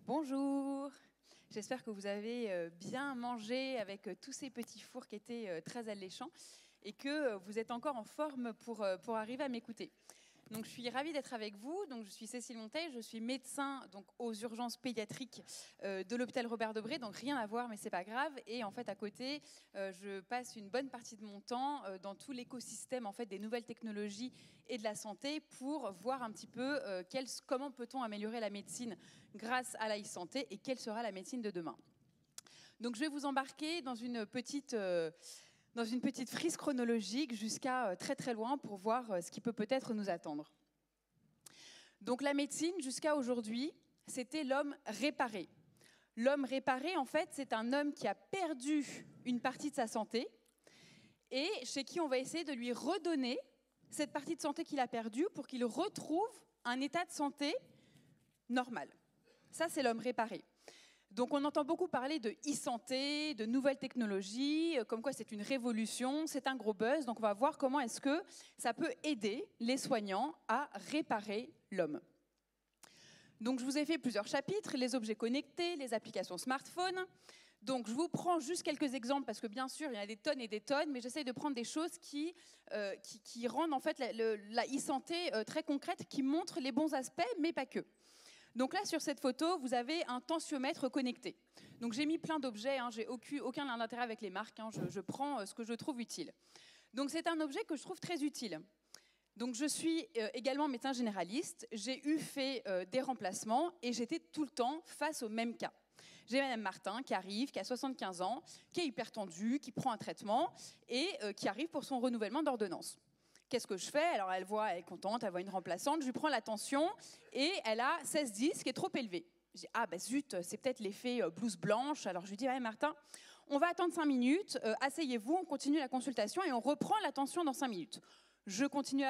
Bonjour, j'espère que vous avez bien mangé avec tous ces petits fours qui étaient très alléchants et que vous êtes encore en forme pour arriver à m'écouter. Donc, je suis ravie d'être avec vous. Donc, je suis Cécile Monteil, je suis médecin donc, aux urgences pédiatriques de l'hôpital Robert Debré, donc rien à voir, mais c'est pas grave. Et en fait, à côté, je passe une bonne partie de mon temps dans tout l'écosystème en fait, des nouvelles technologies et de la santé pour voir un petit peu comment peut-on améliorer la médecine grâce à la e-santé et quelle sera la médecine de demain. Donc, je vais vous embarquer dans une petite frise chronologique jusqu'à très très loin pour voir ce qui peut peut-être nous attendre. Donc la médecine, jusqu'à aujourd'hui, c'était l'homme réparé. L'homme réparé, en fait, c'est un homme qui a perdu une partie de sa santé et chez qui on va essayer de lui redonner cette partie de santé qu'il a perdue pour qu'il retrouve un état de santé normal. Ça, c'est l'homme réparé. Donc on entend beaucoup parler de e-santé, de nouvelles technologies, comme quoi c'est une révolution, c'est un gros buzz. Donc on va voir comment est-ce que ça peut aider les soignants à réparer l'homme. Donc je vous ai fait plusieurs chapitres, les objets connectés, les applications smartphone. Donc je vous prends juste quelques exemples parce que bien sûr il y en a des tonnes et des tonnes, mais j'essaye de prendre des choses qui rendent en fait la e-santé très concrète, qui montrent les bons aspects, mais pas que. Donc là, sur cette photo, vous avez un tensiomètre connecté. Donc j'ai mis plein d'objets, j'ai aucun lien d'intérêt avec les marques, je prends ce que je trouve utile. Donc c'est un objet que je trouve très utile. Donc je suis également médecin généraliste, j'ai fait des remplacements et j'étais tout le temps face au même cas. J'ai Madame Martin qui arrive, qui a 75 ans, qui est hypertendue, qui prend un traitement et qui arrive pour son renouvellement d'ordonnance. Qu'est-ce que je fais? Alors elle est contente, elle voit une remplaçante, je lui prends la tension et elle a 16-10, qui est trop élevé. Je dis, ah bah zut, c'est peut-être l'effet blouse blanche. Alors je lui dis, ouais Martin, on va attendre 5 minutes, asseyez-vous, on continue la consultation et on reprend la tension dans 5 minutes. Je continue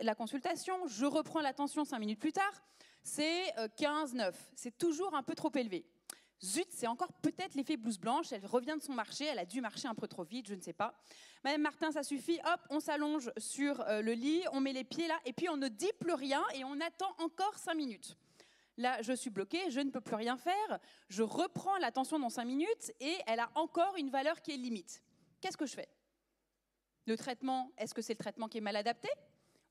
la consultation, je reprends la tension 5 minutes plus tard, c'est 15-9, c'est toujours un peu trop élevé. Zut, c'est encore peut-être l'effet blouse blanche, elle revient de son marché, elle a dû marcher un peu trop vite, je ne sais pas. Madame Martin, ça suffit, hop, on s'allonge sur le lit, on met les pieds là, et puis on ne dit plus rien et on attend encore 5 minutes. Là, je suis bloquée, je ne peux plus rien faire, je reprends la tension dans 5 minutes et elle a encore une valeur qui est limite. Qu'est-ce que je fais? Le traitement, est-ce que c'est le traitement qui est mal adapté?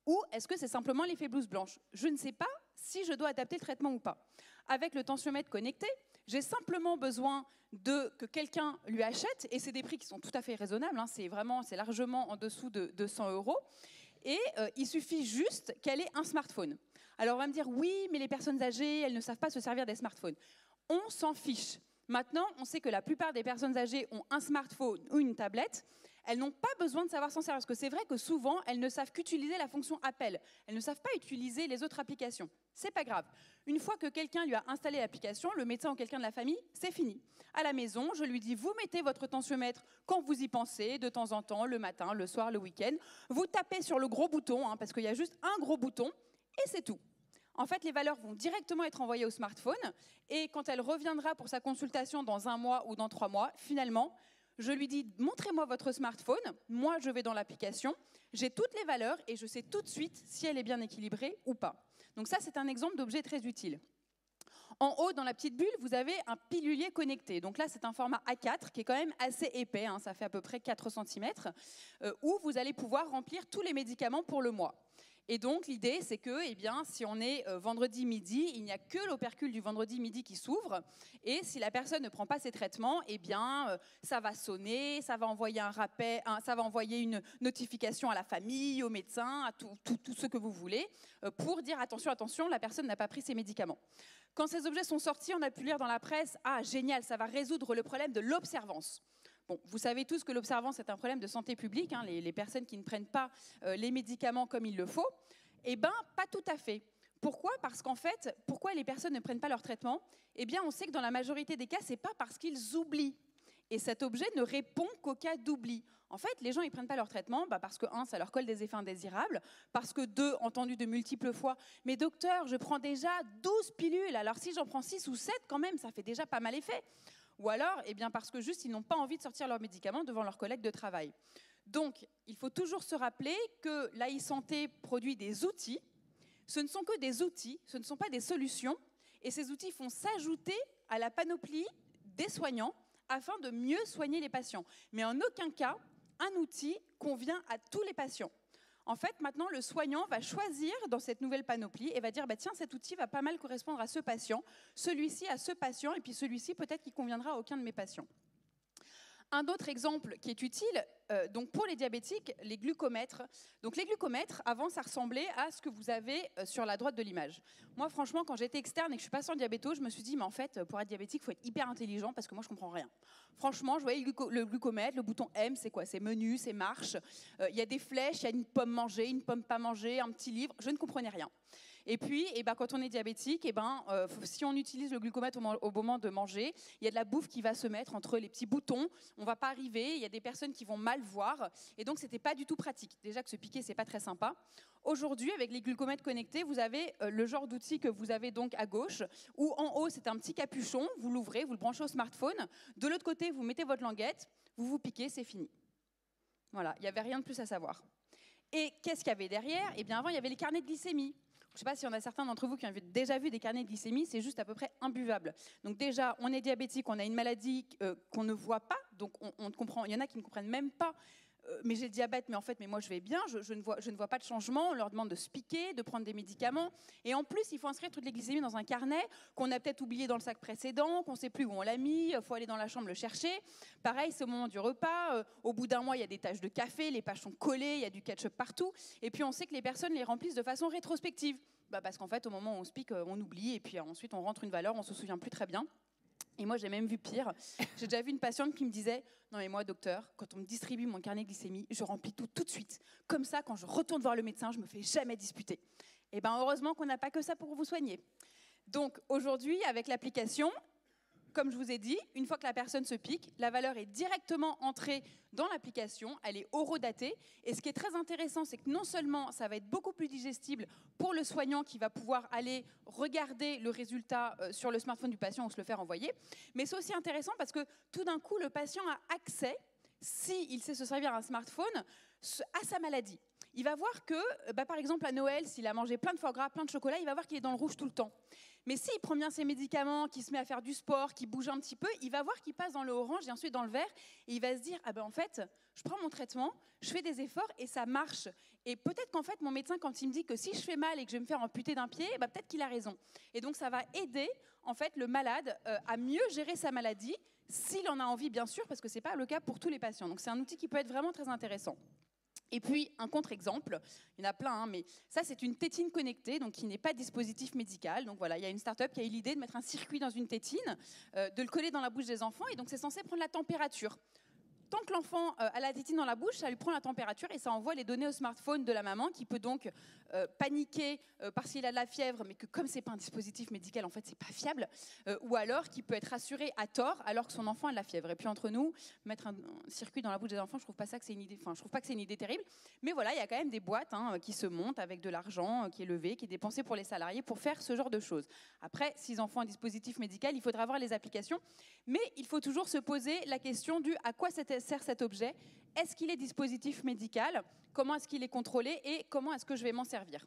Ou est-ce que c'est simplement l'effet blouse blanche? Je ne sais pas si je dois adapter le traitement ou pas. Avec le tensiomètre connecté, j'ai simplement besoin que quelqu'un lui achète, et c'est des prix qui sont tout à fait raisonnables, c'est largement en dessous de 100 €, et il suffit juste qu'elle ait un smartphone. Alors on va me dire, oui, mais les personnes âgées, elles ne savent pas se servir des smartphones. On s'en fiche. Maintenant, on sait que la plupart des personnes âgées ont un smartphone ou une tablette. Elles n'ont pas besoin de savoir s'en servir, parce que c'est vrai que souvent, elles ne savent qu'utiliser la fonction appel. Elles ne savent pas utiliser les autres applications. C'est pas grave. Une fois que quelqu'un lui a installé l'application, le médecin ou quelqu'un de la famille, c'est fini. À la maison, je lui dis, vous mettez votre tensiomètre quand vous y pensez, de temps en temps, le matin, le soir, le week-end. Vous tapez sur le gros bouton, parce qu'il y a juste un gros bouton, et c'est tout. En fait, les valeurs vont directement être envoyées au smartphone, et quand elle reviendra pour sa consultation dans 1 mois ou dans 3 mois, finalement, je lui dis, montrez-moi votre smartphone, moi je vais dans l'application, j'ai toutes les valeurs et je sais tout de suite si elle est bien équilibrée ou pas. Donc ça, c'est un exemple d'objet très utile. En haut, dans la petite bulle, vous avez un pilulier connecté. Donc là, c'est un format A4 qui est quand même assez épais, ça fait à peu près 4 cm, où vous allez pouvoir remplir tous les médicaments pour le mois. Et donc, l'idée, c'est que si on est vendredi midi, il n'y a que l'opercule du vendredi midi qui s'ouvre. Et si la personne ne prend pas ses traitements, ça va sonner, ça va envoyer un rappel, ça va envoyer une notification à la famille, au médecin, à tout ce que vous voulez, pour dire attention, attention, la personne n'a pas pris ses médicaments. Quand ces objets sont sortis, on a pu lire dans la presse, ah génial, ça va résoudre le problème de l'observance. Bon, vous savez tous que l'observance est un problème de santé publique, les personnes qui ne prennent pas les médicaments comme il le faut. Eh bien, pas tout à fait. Pourquoi? Parce qu'en fait, pourquoi les personnes ne prennent pas leur traitement? Eh bien, on sait que dans la majorité des cas, ce n'est pas parce qu'ils oublient. Et cet objet ne répond qu'au cas d'oubli. En fait, les gens ne prennent pas leur traitement parce que, 1, ça leur colle des effets indésirables, parce que 2, entendu de multiples fois, mais docteur, je prends déjà 12 pilules, alors si j'en prends 6 ou 7, quand même, ça fait déjà pas mal effet. Ou alors, parce que juste, ils n'ont pas envie de sortir leurs médicaments devant leurs collègues de travail. Donc, il faut toujours se rappeler que la e-santé produit des outils. Ce ne sont que des outils, ce ne sont pas des solutions. Et ces outils font s'ajouter à la panoplie des soignants afin de mieux soigner les patients. Mais en aucun cas, un outil convient à tous les patients. En fait, maintenant, le soignant va choisir dans cette nouvelle panoplie et va dire bah, « Tiens, cet outil va pas mal correspondre à ce patient, celui-ci à ce patient, et puis celui-ci, peut-être qu'il conviendra à aucun de mes patients. » Un autre exemple qui est utile, donc pour les diabétiques, les glucomètres. Donc les glucomètres, avant, ça ressemblait à ce que vous avez sur la droite de l'image. Moi, franchement, quand j'étais externe et que je suis passée en diabéto, je me suis dit, mais en fait, pour être diabétique, il faut être hyper intelligent parce que moi, je ne comprends rien. Franchement, je voyais le glucomètre, le bouton M, c'est quoi? C'est menu, c'est marche. Il y a des flèches, il y a une pomme mangée, une pomme pas mangée, un petit livre. Je ne comprenais rien. Et puis, quand on est diabétique, si on utilise le glucomètre au moment de manger, il y a de la bouffe qui va se mettre entre les petits boutons. On ne va pas arriver. Il y a des personnes qui vont mal voir. Et donc, ce n'était pas du tout pratique. Déjà que se piquer, ce n'est pas très sympa. Aujourd'hui, avec les glucomètres connectés, vous avez le genre d'outil que vous avez donc à gauche, où en haut, c'est un petit capuchon. Vous l'ouvrez, vous le branchez au smartphone. De l'autre côté, vous mettez votre languette, vous vous piquez, c'est fini. Voilà, il n'y avait rien de plus à savoir. Et qu'est-ce qu'il y avait derrière? Avant, il y avait les carnets de glycémie. Je ne sais pas s'il y en a certains d'entre vous qui ont déjà vu des carnets de glycémie, c'est juste à peu près imbuvable. Donc déjà, on est diabétique, on a une maladie qu'on ne voit pas, donc on comprend. Il y en a qui ne comprennent même pas, mais j'ai le diabète, mais en fait, moi je vais bien, je ne vois pas de changement. On leur demande de se piquer, de prendre des médicaments. Et en plus, il faut inscrire toutes les glycémies dans un carnet qu'on a peut-être oublié dans le sac précédent, qu'on ne sait plus où on l'a mis, il faut aller dans la chambre le chercher. Pareil, c'est au moment du repas. Au bout d'un mois, il y a des taches de café, les pages sont collées, il y a du ketchup partout. Et puis on sait que les personnes les remplissent de façon rétrospective. Parce qu'en fait, au moment où on se pique, on oublie, et puis ensuite on rentre une valeur, on ne se souvient plus très bien. Et moi, j'ai même vu pire. J'ai déjà vu une patiente qui me disait « Non mais moi, docteur, quand on me distribue mon carnet de glycémie, je remplis tout de suite. Comme ça, quand je retourne voir le médecin, je ne me fais jamais disputer. » Heureusement qu'on n'a pas que ça pour vous soigner. Donc aujourd'hui, avec l'application, comme je vous ai dit, une fois que la personne se pique, la valeur est directement entrée dans l'application, elle est horodatée. Et ce qui est très intéressant, c'est que non seulement ça va être beaucoup plus digestible pour le soignant qui va pouvoir aller regarder le résultat sur le smartphone du patient ou se le faire envoyer, mais c'est aussi intéressant parce que tout d'un coup, le patient a accès, s'il sait se servir un smartphone, à sa maladie. Il va voir que, par exemple, à Noël, s'il a mangé plein de foie gras, plein de chocolat, il va voir qu'il est dans le rouge tout le temps. Mais s'il prend bien ses médicaments, qu'il se met à faire du sport, qu'il bouge un petit peu, il va voir qu'il passe dans le orange et ensuite dans le vert. Et il va se dire, en fait, je prends mon traitement, je fais des efforts et ça marche. Et peut-être qu'en fait, mon médecin, quand il me dit que si je fais mal et que je vais me faire amputer d'un pied, peut-être qu'il a raison. Et donc, ça va aider, en fait, le malade à mieux gérer sa maladie, s'il en a envie, bien sûr, parce que ce n'est pas le cas pour tous les patients. Donc, c'est un outil qui peut être vraiment très intéressant. Et puis, un contre-exemple, il y en a plein, mais ça, c'est une tétine connectée, donc qui n'est pas dispositif médical. Donc voilà, il y a une start-up qui a eu l'idée de mettre un circuit dans une tétine, de le coller dans la bouche des enfants, et donc c'est censé prendre la température. Tant que l'enfant a la tétine dans la bouche, ça lui prend la température et ça envoie les données au smartphone de la maman qui peut donc paniquer parce qu'il a de la fièvre, mais que comme ce n'est pas un dispositif médical, en fait, ce n'est pas fiable, ou alors qui peut être rassuré à tort alors que son enfant a de la fièvre. Et puis entre nous, mettre un circuit dans la bouche des enfants, je trouve pas ça que c'est une idée. Enfin, je trouve pas que c'est une idée terrible. Mais voilà, il y a quand même des boîtes qui se montent avec de l'argent qui est levé, qui est dépensé pour les salariés pour faire ce genre de choses. Après, si les enfants ont un dispositif médical, il faudra voir les applications, mais il faut toujours se poser la question du à quoi sert cet objet. Est-ce qu'il est dispositif médical? Comment est-ce qu'il est contrôlé? Et comment est-ce que je vais m'en servir?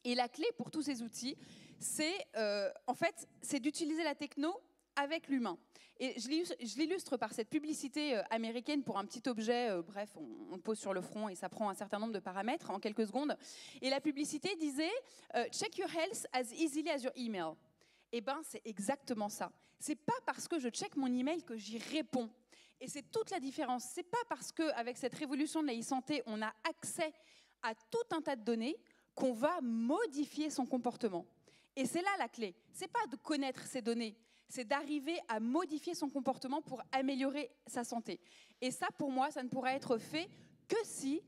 Et la clé pour tous ces outils, c'est d'utiliser la techno avec l'humain. Et je l'illustre par cette publicité américaine pour un petit objet, on le pose sur le front et ça prend un certain nombre de paramètres en quelques secondes. Et la publicité disait « Check your health as easily as your email ». C'est exactement ça. C'est pas parce que je check mon email que j'y réponds. Et c'est toute la différence. C'est pas parce qu'avec cette révolution de la e-santé, on a accès à tout un tas de données qu'on va modifier son comportement. Et c'est là la clé. C'est pas de connaître ces données, c'est d'arriver à modifier son comportement pour améliorer sa santé. Et ça, pour moi, ça ne pourra être fait que si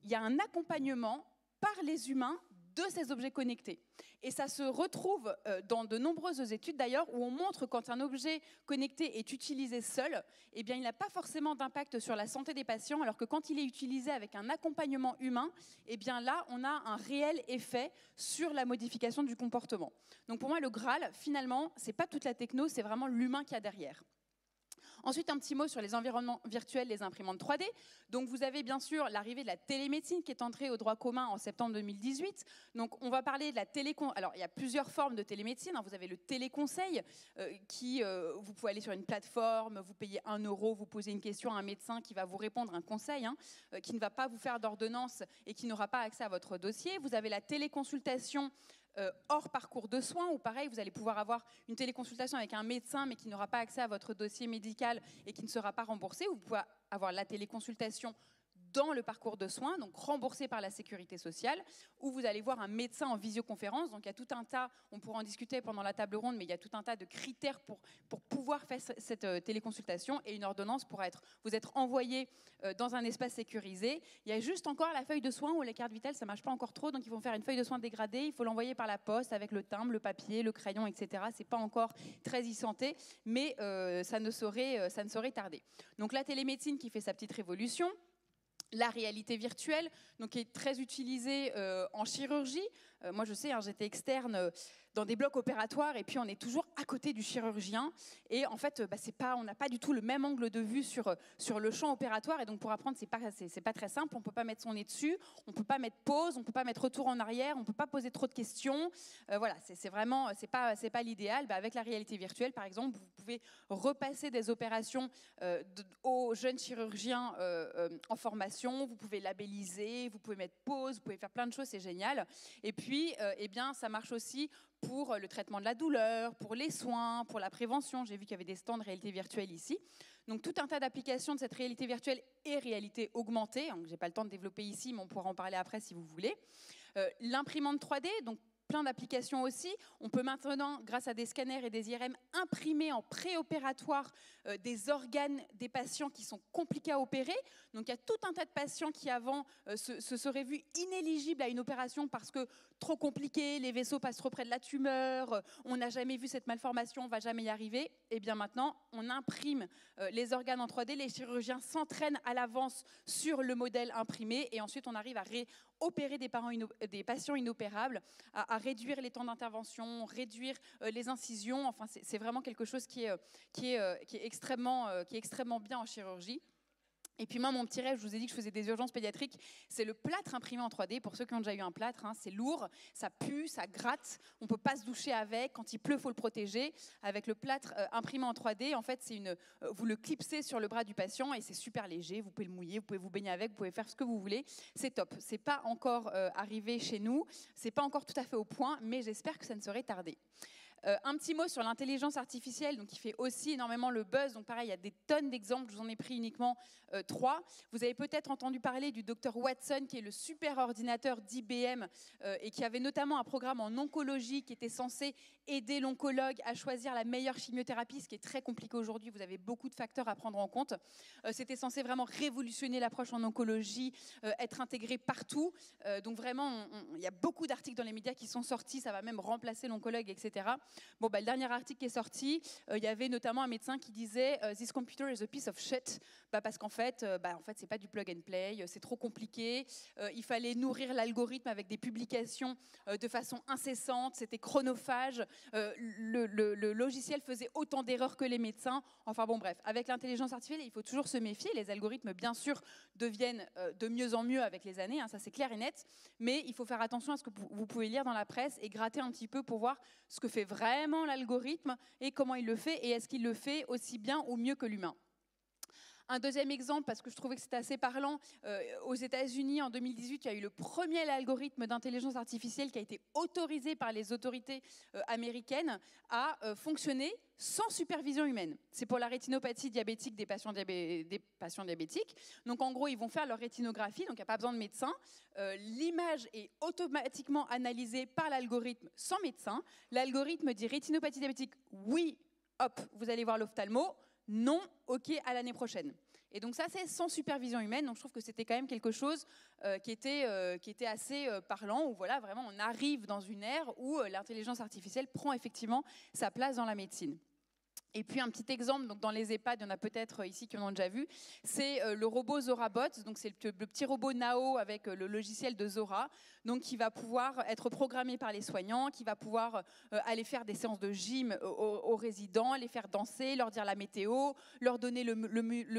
il y a un accompagnement par les humains de ces objets connectés. Et ça se retrouve dans de nombreuses études d'ailleurs où on montre quand un objet connecté est utilisé seul, il n'a pas forcément d'impact sur la santé des patients, alors que quand il est utilisé avec un accompagnement humain, là on a un réel effet sur la modification du comportement. Donc pour moi le Graal, finalement, c'est pas toute la techno, c'est vraiment l'humain qu'il y a derrière. Ensuite, un petit mot sur les environnements virtuels, les imprimantes 3D. Donc, vous avez bien sûr l'arrivée de la télémédecine qui est entrée au droit commun en septembre 2018. Donc, on va parler de la Alors, il y a plusieurs formes de télémédecine. Vous avez le téléconseil vous pouvez aller sur une plateforme, vous payez 1 euro, vous posez une question à un médecin qui va vous répondre un conseil, qui ne va pas vous faire d'ordonnance et qui n'aura pas accès à votre dossier. Vous avez la téléconsultation hors parcours de soins, où pareil, vous allez pouvoir avoir une téléconsultation avec un médecin, mais qui n'aura pas accès à votre dossier médical et qui ne sera pas remboursé. Vous pouvez avoir la téléconsultation dans le parcours de soins, donc remboursé par la sécurité sociale, où vous allez voir un médecin en visioconférence. Donc il y a tout un tas, on pourra en discuter pendant la table ronde, mais il y a tout un tas de critères pour pouvoir faire cette téléconsultation, et une ordonnance pourra vous être envoyée dans un espace sécurisé. Il y a juste encore la feuille de soins où les cartes vitales, ça ne marche pas encore trop, donc ils vont faire une feuille de soins dégradée, il faut l'envoyer par la poste avec le timbre, le papier, le crayon, etc. Ce n'est pas encore très e-santé, mais ça ne saurait tarder. Donc la télémédecine qui fait sa petite révolution. La réalité virtuelle, donc, qui est très utilisée en chirurgie. Moi, je sais, j'étais externe dans des blocs opératoires et puis on est toujours à côté du chirurgien. Et en fait, on n'a pas du tout le même angle de vue sur le champ opératoire. Et donc, pour apprendre, c'est pas très simple. On ne peut pas mettre son nez dessus, on ne peut pas mettre pause, on ne peut pas mettre retour en arrière, on ne peut pas poser trop de questions. Voilà, c'est vraiment, c'est pas l'idéal. Avec la réalité virtuelle, par exemple, vous pouvez repasser des opérations aux jeunes chirurgiens en formation. Vous pouvez labelliser, vous pouvez mettre pause, vous pouvez faire plein de choses, c'est génial. Et puis, ça marche aussi pour le traitement de la douleur, pour les soins, pour la prévention. J'ai vu qu'il y avait des stands de réalité virtuelle ici. Donc, tout un tas d'applications de cette réalité virtuelle et réalité augmentée. Je n'ai pas le temps de développer ici, mais on pourra en parler après si vous voulez. L'imprimante 3D, donc plein d'applications aussi. On peut maintenant, grâce à des scanners et des IRM, imprimer en préopératoire des organes des patients qui sont compliqués à opérer. Donc il y a tout un tas de patients qui avant se seraient vus inéligibles à une opération parce que trop compliqué, les vaisseaux passent trop près de la tumeur, on n'a jamais vu cette malformation, on ne va jamais y arriver. Et bien maintenant, on imprime les organes en 3D, les chirurgiens s'entraînent à l'avance sur le modèle imprimé et ensuite on arrive à opérer des patients inopérables, à réduire les temps d'intervention, réduire les incisions. Enfin, c'est vraiment quelque chose qui est extrêmement bien en chirurgie. Et puis moi, mon petit rêve, je vous ai dit que je faisais des urgences pédiatriques, c'est le plâtre imprimé en 3D. Pour ceux qui ont déjà eu un plâtre, c'est lourd, ça pue, ça gratte, on ne peut pas se doucher avec, quand il pleut, il faut le protéger. Avec le plâtre imprimé en 3D, en fait, vous le clipsez sur le bras du patient et c'est super léger, vous pouvez le mouiller, vous pouvez vous baigner avec, vous pouvez faire ce que vous voulez, c'est top. Ce n'est pas encore arrivé chez nous, ce n'est pas encore tout à fait au point, mais j'espère que ça ne saurait tarder. Un petit mot sur l'intelligence artificielle, donc qui fait aussi énormément le buzz. Donc pareil, il y a des tonnes d'exemples, je vous en ai pris uniquement 3. Vous avez peut-être entendu parler du Dr Watson, qui est le super ordinateur d'IBM et qui avait notamment un programme en oncologie qui était censé aider l'oncologue à choisir la meilleure chimiothérapie, ce qui est très compliqué aujourd'hui. Vous avez beaucoup de facteurs à prendre en compte. C'était censé vraiment révolutionner l'approche en oncologie, être intégré partout. Donc vraiment, il y a beaucoup d'articles dans les médias qui sont sortis, ça va même remplacer l'oncologue, etc. Bon, le dernier article qui est sorti, il y avait notamment un médecin qui disait « This computer is a piece of shit ». Parce qu'en fait, c'est pas du plug and play, c'est trop compliqué. Il fallait nourrir l'algorithme avec des publications de façon incessante, c'était chronophage. Le logiciel faisait autant d'erreurs que les médecins. Enfin bon, bref, avec l'intelligence artificielle, il faut toujours se méfier. Les algorithmes, bien sûr, deviennent de mieux en mieux avec les années, ça c'est clair et net. Mais il faut faire attention à ce que vous pouvez lire dans la presse et gratter un petit peu pour voir ce que fait vraiment l'algorithme et comment il le fait et est-ce qu'il le fait aussi bien ou mieux que l'humain. Un deuxième exemple, parce que je trouvais que c'était assez parlant, aux États-Unis en 2018, il y a eu le premier algorithme d'intelligence artificielle qui a été autorisé par les autorités américaines à fonctionner sans supervision humaine. C'est pour la rétinopathie diabétique des patients diabétiques. Donc en gros, ils vont faire leur rétinographie, donc il n'y a pas besoin de médecin. L'image est automatiquement analysée par l'algorithme sans médecin. L'algorithme dit rétinopathie diabétique, oui, hop, vous allez voir l'ophtalmo. Non, ok, à l'année prochaine. Et donc ça, c'est sans supervision humaine. Donc je trouve que c'était quand même quelque chose qui était assez parlant, où voilà, vraiment, on arrive dans une ère où l'intelligence artificielle prend effectivement sa place dans la médecine. Et puis un petit exemple, donc dans les EHPAD, il y en a peut-être ici qui en ont déjà vu, c'est le robot ZoraBot, donc c'est le petit robot Nao avec le logiciel de Zora, donc qui va pouvoir être programmé par les soignants, qui va pouvoir aller faire des séances de gym aux résidents, les faire danser, leur dire la météo, leur donner le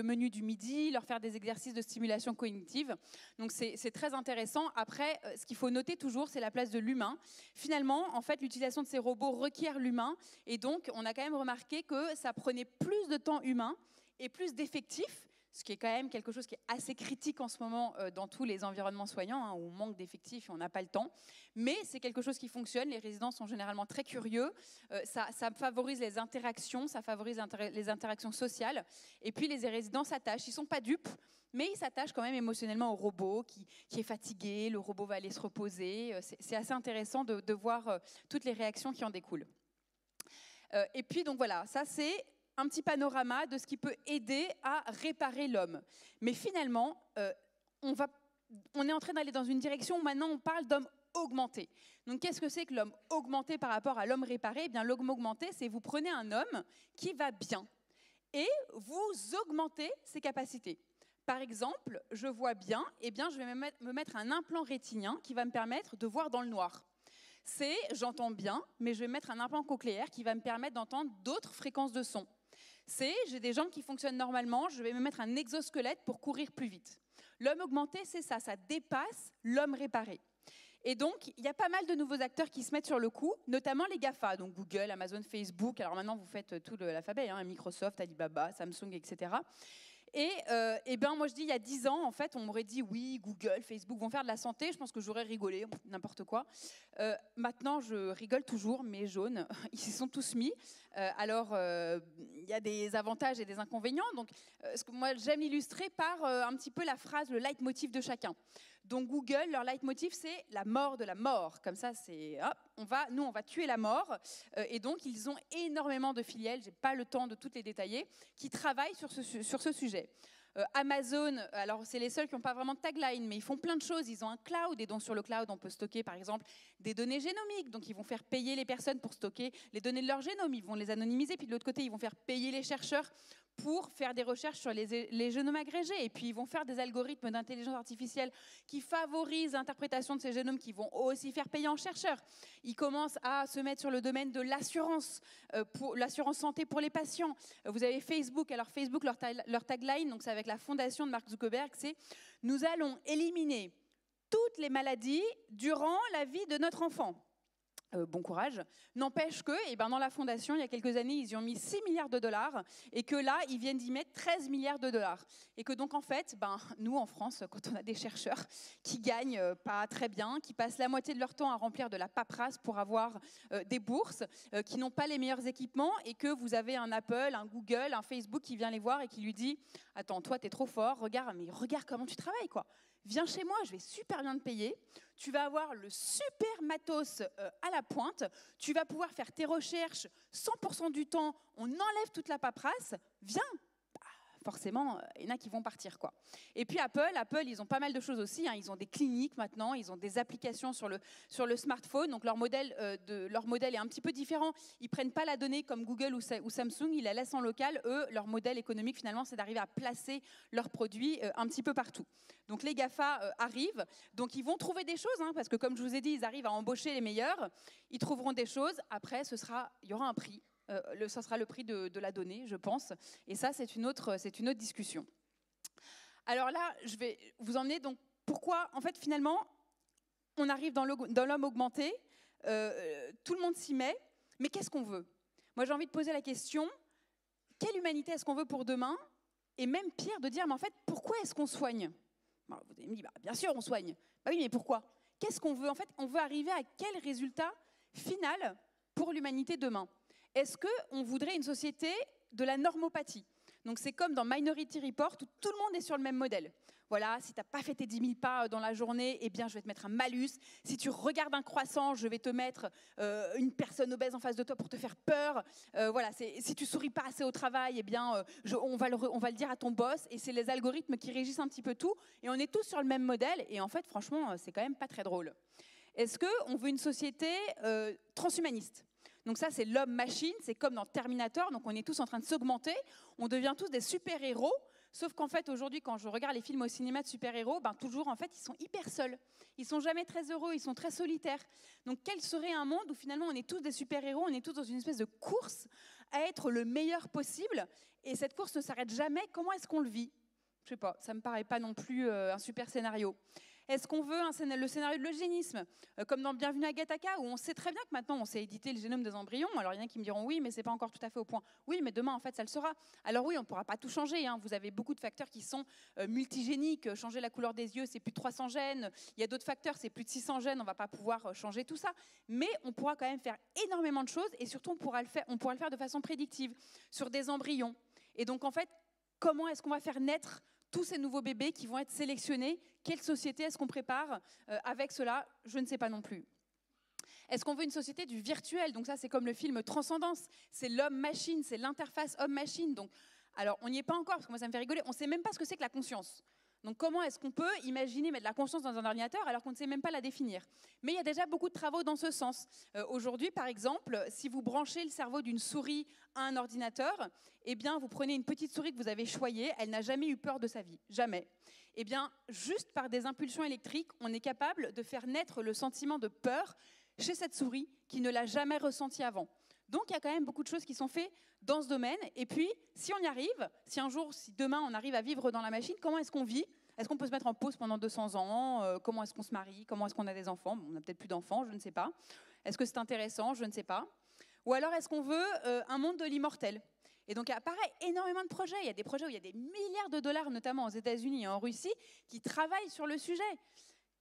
menu du midi, leur faire des exercices de stimulation cognitive. Donc c'est très intéressant. Après, ce qu'il faut noter toujours, c'est la place de l'humain. Finalement, en fait, l'utilisation de ces robots requiert l'humain, et donc on a quand même remarqué que ça prenait plus de temps humain et plus d'effectifs, ce qui est quand même quelque chose qui est assez critique en ce moment dans tous les environnements soignants, hein, où on manque d'effectifs et on n'a pas le temps. Mais c'est quelque chose qui fonctionne. Les résidents sont généralement très curieux. Ça favorise les interactions, ça favorise les interactions sociales. Et puis les résidents s'attachent. Ils ne sont pas dupes, mais ils s'attachent quand même émotionnellement au robot qui est fatigué. Le robot va aller se reposer. C'est assez intéressant de voir toutes les réactions qui en découlent. Et puis, donc voilà, ça c'est un petit panorama de ce qui peut aider à réparer l'homme. Mais finalement, on est en train d'aller dans une direction où maintenant on parle d'homme augmenté. Donc qu'est-ce que c'est que l'homme augmenté par rapport à l'homme réparé ? Eh bien, l'homme augmenté, c'est vous prenez un homme qui va bien et vous augmentez ses capacités. Par exemple, je vois bien, eh bien, je vais me mettre un implant rétinien qui va me permettre de voir dans le noir. C'est, j'entends bien, mais je vais mettre un implant cochléaire qui va me permettre d'entendre d'autres fréquences de son. C'est, j'ai des jambes qui fonctionnent normalement, je vais me mettre un exosquelette pour courir plus vite. L'homme augmenté, c'est ça dépasse l'homme réparé. Et donc, il y a pas mal de nouveaux acteurs qui se mettent sur le coup, notamment les GAFA, donc Google, Amazon, Facebook. Alors maintenant, vous faites tout l'alphabet, hein, Microsoft, Alibaba, Samsung, etc. Et ben moi je dis il y a 10 ans en fait on m'aurait dit oui Google, Facebook vont faire de la santé, je pense que j'aurais rigolé, n'importe quoi. Maintenant je rigole toujours, mais jaunes, ils s'y sont tous mis. Alors il y a des avantages et des inconvénients. Donc moi j'aime illustrer par un petit peu la phrase, le leitmotiv de chacun. Donc Google, leur leitmotiv, c'est la mort de la mort. Comme ça, c'est hop, on va tuer la mort. Et donc, ils ont énormément de filiales, je n'ai pas le temps de toutes les détailler, qui travaillent sur ce sujet. Amazon, alors c'est les seuls qui n'ont pas vraiment de tagline, mais ils font plein de choses. Ils ont un cloud, et donc sur le cloud, on peut stocker par exemple des données génomiques. Donc ils vont faire payer les personnes pour stocker les données de leur génome. Ils vont les anonymiser, puis de l'autre côté, ils vont faire payer les chercheurs pour faire des recherches sur les génomes agrégés. Et puis, ils vont faire des algorithmes d'intelligence artificielle qui favorisent l'interprétation de ces génomes, qui vont aussi faire payer en chercheurs. Ils commencent à se mettre sur le domaine de l'assurance, pour l'assurance santé pour les patients. Vous avez Facebook. Alors, Facebook, leur tagline, donc c'est avec la fondation de Mark Zuckerberg, c'est « Nous allons éliminer toutes les maladies durant la vie de notre enfant ». Bon courage. N'empêche que, dans la fondation, il y a quelques années, ils y ont mis 6 milliards de dollars et que là, ils viennent d'y mettre 13 milliards de dollars. Et que donc, en fait, nous, en France, quand on a des chercheurs qui gagnent pas très bien, qui passent la moitié de leur temps à remplir de la paperasse pour avoir des bourses, qui n'ont pas les meilleurs équipements et que vous avez un Apple, un Google, un Facebook qui vient les voir et qui lui dit « Attends, toi, t'es trop fort, regarde comment tu travailles, quoi. Viens chez moi, je vais super bien te payer. Tu vas avoir le super matos à la pointe. Tu vas pouvoir faire tes recherches 100% du temps. On enlève toute la paperasse. Viens !» Forcément, il y en a qui vont partir, quoi. Et puis Apple, ils ont pas mal de choses aussi, hein. Ils ont des cliniques maintenant, ils ont des applications sur le smartphone. Donc leur modèle est un petit peu différent. Ils prennent pas la donnée comme Google ou Samsung, ils la laissent en local. Eux, leur modèle économique finalement, c'est d'arriver à placer leurs produits un petit peu partout. Donc les GAFA arrivent, donc ils vont trouver des choses, hein, parce que comme je vous ai dit, ils arrivent à embaucher les meilleurs. Ils trouveront des choses. Après, il y aura un prix. Ça sera le prix de la donnée, je pense. Et ça, c'est une autre discussion. Alors là, je vais vous emmener, donc, pourquoi, en fait, finalement, on arrive dans l'homme augmenté, tout le monde s'y met, mais qu'est-ce qu'on veut ? Moi, j'ai envie de poser la question, quelle humanité est-ce qu'on veut pour demain ? Et même pire, de dire, mais en fait, pourquoi est-ce qu'on soigne ? Alors, vous allez me dire, bien sûr, on soigne. Oui, mais pourquoi ? Qu'est-ce qu'on veut ? En fait, on veut arriver à quel résultat final pour l'humanité demain ? Est-ce qu'on voudrait une société de la normopathie ? Donc c'est comme dans Minority Report où tout le monde est sur le même modèle. Voilà, si tu n'as pas fait tes 10 000 pas dans la journée, eh bien je vais te mettre un malus. Si tu regardes un croissant, je vais te mettre une personne obèse en face de toi pour te faire peur. Voilà, si tu souris pas assez au travail, eh bien on va le dire à ton boss. Et c'est les algorithmes qui régissent un petit peu tout. Et on est tous sur le même modèle. Et en fait, franchement, c'est quand même pas très drôle. Est-ce qu'on veut une société transhumaniste ? Donc ça, c'est l'homme-machine, c'est comme dans Terminator, donc on est tous en train de s'augmenter, on devient tous des super-héros, sauf qu'en fait, aujourd'hui, quand je regarde les films au cinéma de super-héros, toujours, en fait, ils sont hyper seuls. Ils sont jamais très heureux, ils sont très solitaires. Donc quel serait un monde où finalement on est tous des super-héros, on est tous dans une espèce de course à être le meilleur possible, et cette course ne s'arrête jamais. Comment est-ce qu'on le vit? Je sais pas, ça me paraît pas non plus un super scénario. Est-ce qu'on veut le scénario de l'eugénisme, comme dans Bienvenue à Gattaca, où on sait très bien que maintenant on sait éditer le génome des embryons? Alors il y en a qui me diront oui, mais c'est pas encore tout à fait au point. Oui, mais demain en fait ça le sera. Alors oui, on ne pourra pas tout changer, hein. Vous avez beaucoup de facteurs qui sont multigéniques. Changer la couleur des yeux, c'est plus de 300 gènes. Il y a d'autres facteurs, c'est plus de 600 gènes. On ne va pas pouvoir changer tout ça. Mais on pourra quand même faire énormément de choses, et surtout on pourra le faire de façon prédictive sur des embryons. Et donc en fait, comment est-ce qu'on va faire naître tous ces nouveaux bébés qui vont être sélectionnés? Quelle société est-ce qu'on prépare avec cela? Je ne sais pas non plus. Est-ce qu'on veut une société du virtuel? Donc ça, c'est comme le film Transcendance. C'est l'homme-machine, c'est l'interface homme-machine. Donc, alors, on n'y est pas encore, parce que moi, ça me fait rigoler. On ne sait même pas ce que c'est que la conscience. Donc comment est-ce qu'on peut imaginer mettre la conscience dans un ordinateur alors qu'on ne sait même pas la définir? Mais il y a déjà beaucoup de travaux dans ce sens. Aujourd'hui, par exemple, si vous branchez le cerveau d'une souris à un ordinateur, eh bien, vous prenez une petite souris que vous avez choyée, elle n'a jamais eu peur de sa vie, jamais. Eh bien, juste par des impulsions électriques, on est capable de faire naître le sentiment de peur chez cette souris qui ne l'a jamais ressenti avant. Donc, il y a quand même beaucoup de choses qui sont faites dans ce domaine. Et puis, si on y arrive, si demain on arrive à vivre dans la machine, comment est-ce qu'on vit? Est-ce qu'on peut se mettre en pause pendant 200 ans? Comment est-ce qu'on se marie? Comment est-ce qu'on a des enfants? On n'a peut-être plus d'enfants, je ne sais pas. Est-ce que c'est intéressant? Je ne sais pas. Ou alors, est-ce qu'on veut un monde de l'immortel? Et donc, il apparaît énormément de projets. Il y a des projets où il y a des milliards de dollars, notamment aux États-Unis et en Russie, qui travaillent sur le sujet.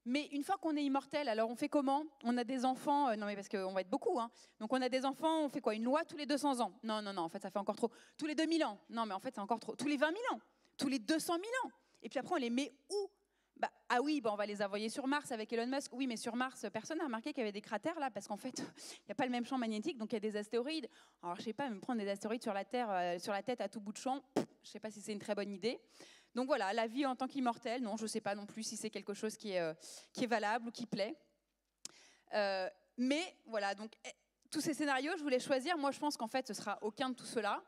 Mais une fois qu'on est immortel, alors on fait comment? On a des enfants, non mais parce qu'on va être beaucoup, hein. Donc on a des enfants, on fait quoi? Une loi tous les 200 ans? Non, en fait ça fait encore trop. Tous les 2000 ans? Non mais en fait c'est encore trop. Tous les 20 000 ans? Tous les 200 000 ans? Et puis après on les met où? On va les envoyer sur Mars avec Elon Musk. Oui, mais sur Mars, personne n'a remarqué qu'il y avait des cratères là, parce qu'en fait, il n'y a pas le même champ magnétique, donc il y a des astéroïdes. Alors je sais pas, me prendre des astéroïdes sur la Terre, sur la tête à tout bout de champ, je sais pas si c'est une très bonne idée. Donc voilà, la vie en tant qu'immortel, non, je ne sais pas non plus si c'est quelque chose qui est valable ou qui plaît. Mais voilà, donc tous ces scénarios, je voulais choisir. Moi, je pense qu'en fait, ce sera aucun de tout cela.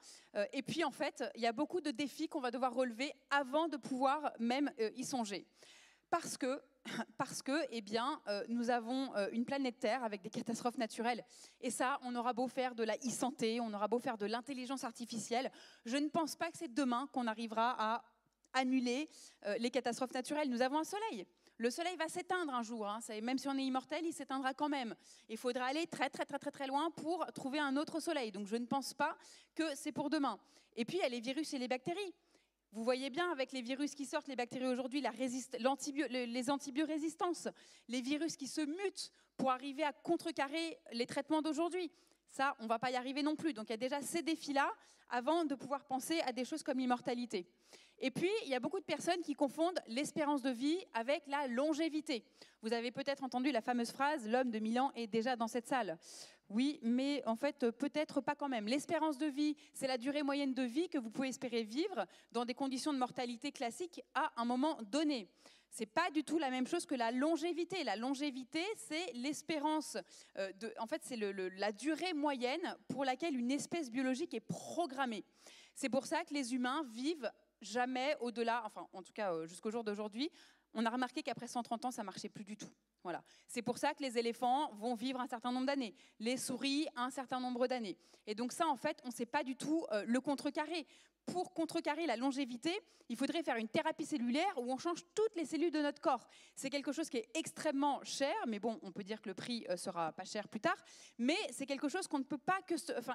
Et puis, en fait, il y a beaucoup de défis qu'on va devoir relever avant de pouvoir même y songer. Parce que nous avons une planète Terre avec des catastrophes naturelles. Et ça, on aura beau faire de la e-santé, on aura beau faire de l'intelligence artificielle, je ne pense pas que c'est demain qu'on arrivera à annuler les catastrophes naturelles. Nous avons un soleil. Le soleil va s'éteindre un jour, hein. Même si on est immortel, il s'éteindra quand même. Il faudra aller très, très, très, très, très loin pour trouver un autre soleil. Donc je ne pense pas que c'est pour demain. Et puis il y a les virus et les bactéries. Vous voyez bien avec les virus qui sortent, les bactéries aujourd'hui, les antibiorésistances, les virus qui se mutent pour arriver à contrecarrer les traitements d'aujourd'hui. Ça, on ne va pas y arriver non plus. Donc il y a déjà ces défis-là avant de pouvoir penser à des choses comme l'immortalité. Et puis, il y a beaucoup de personnes qui confondent l'espérance de vie avec la longévité. Vous avez peut-être entendu la fameuse phrase « l'homme de 1000 ans est déjà dans cette salle ». Oui, mais en fait, peut-être pas quand même. L'espérance de vie, c'est la durée moyenne de vie que vous pouvez espérer vivre dans des conditions de mortalité classiques à un moment donné. Ce n'est pas du tout la même chose que la longévité. La longévité, c'est l'espérance, en fait, c'est la durée moyenne pour laquelle une espèce biologique est programmée. C'est pour ça que les humains vivent jamais au-delà, enfin en tout cas jusqu'au jour d'aujourd'hui, on a remarqué qu'après 130 ans, ça ne marchait plus du tout. Voilà. C'est pour ça que les éléphants vont vivre un certain nombre d'années, les souris un certain nombre d'années. Et donc ça, en fait, on ne sait pas du tout le contrecarrer. Pour contrecarrer la longévité, il faudrait faire une thérapie cellulaire où on change toutes les cellules de notre corps. C'est quelque chose qui est extrêmement cher, mais bon, on peut dire que le prix sera pas cher plus tard, mais c'est quelque chose qu'on ne peut pas,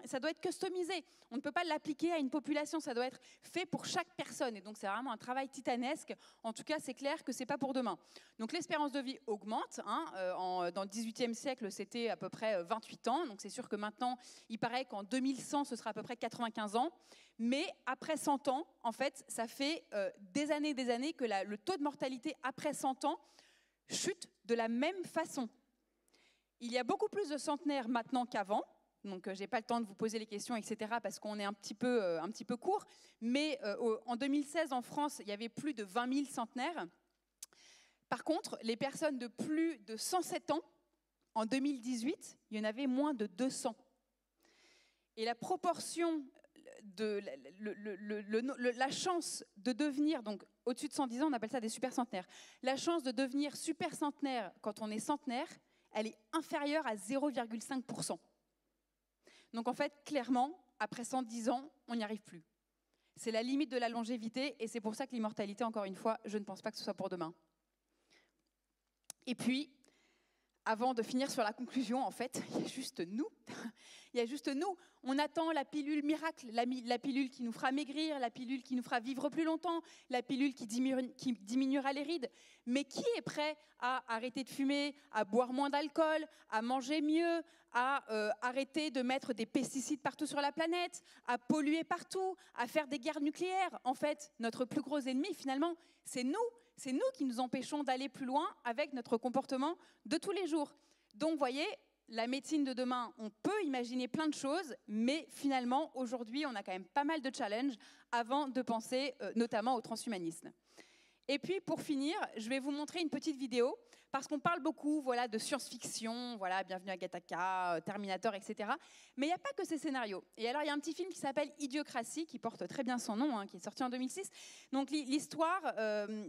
ça doit être customisé. On ne peut pas l'appliquer à une population, ça doit être fait pour chaque personne. Et donc c'est vraiment un travail titanesque. En tout cas, c'est clair que c'est pas pour demain. Donc l'espérance de vie augmente. Dans le XVIIIe siècle, c'était à peu près 28 ans. Donc c'est sûr que maintenant, il paraît qu'en 2100, ce sera à peu près 95 ans. Mais après 100 ans, en fait, ça fait des années que le taux de mortalité après 100 ans chute de la même façon. Il y a beaucoup plus de centenaires maintenant qu'avant. Donc, je n'ai pas le temps de vous poser les questions, etc., parce qu'on est un petit peu court. Mais en 2016, en France, il y avait plus de 20 000 centenaires. Par contre, les personnes de plus de 107 ans, en 2018, il y en avait moins de 200. Et la proportion de la chance de devenir, donc au-dessus de 110 ans, on appelle ça des super centenaires. La chance de devenir super centenaire quand on est centenaire, elle est inférieure à 0,5%. Donc en fait, clairement, après 110 ans, on n'y arrive plus. C'est la limite de la longévité et c'est pour ça que l'immortalité, encore une fois, je ne pense pas que ce soit pour demain. Et puis, avant de finir sur la conclusion, en fait, il y a juste nous. Il y a juste nous. On attend la pilule miracle, la pilule qui nous fera maigrir, la pilule qui nous fera vivre plus longtemps, la pilule qui diminuera les rides. Mais qui est prêt à arrêter de fumer, à boire moins d'alcool, à manger mieux, à arrêter de mettre des pesticides partout sur la planète, à polluer partout, à faire des guerres nucléaires? En fait, notre plus gros ennemi, finalement, c'est nous. C'est nous qui nous empêchons d'aller plus loin avec notre comportement de tous les jours. Donc, vous voyez, la médecine de demain, on peut imaginer plein de choses, mais finalement, aujourd'hui, on a quand même pas mal de challenges avant de penser notamment au transhumanisme. Et puis, pour finir, je vais vous montrer une petite vidéo, parce qu'on parle beaucoup voilà, de science-fiction, voilà, Bienvenue à Gattaca, Terminator, etc. Mais il n'y a pas que ces scénarios. Et alors, il y a un petit film qui s'appelle Idiocratie, qui porte très bien son nom, hein, qui est sorti en 2006. Donc, l'histoire,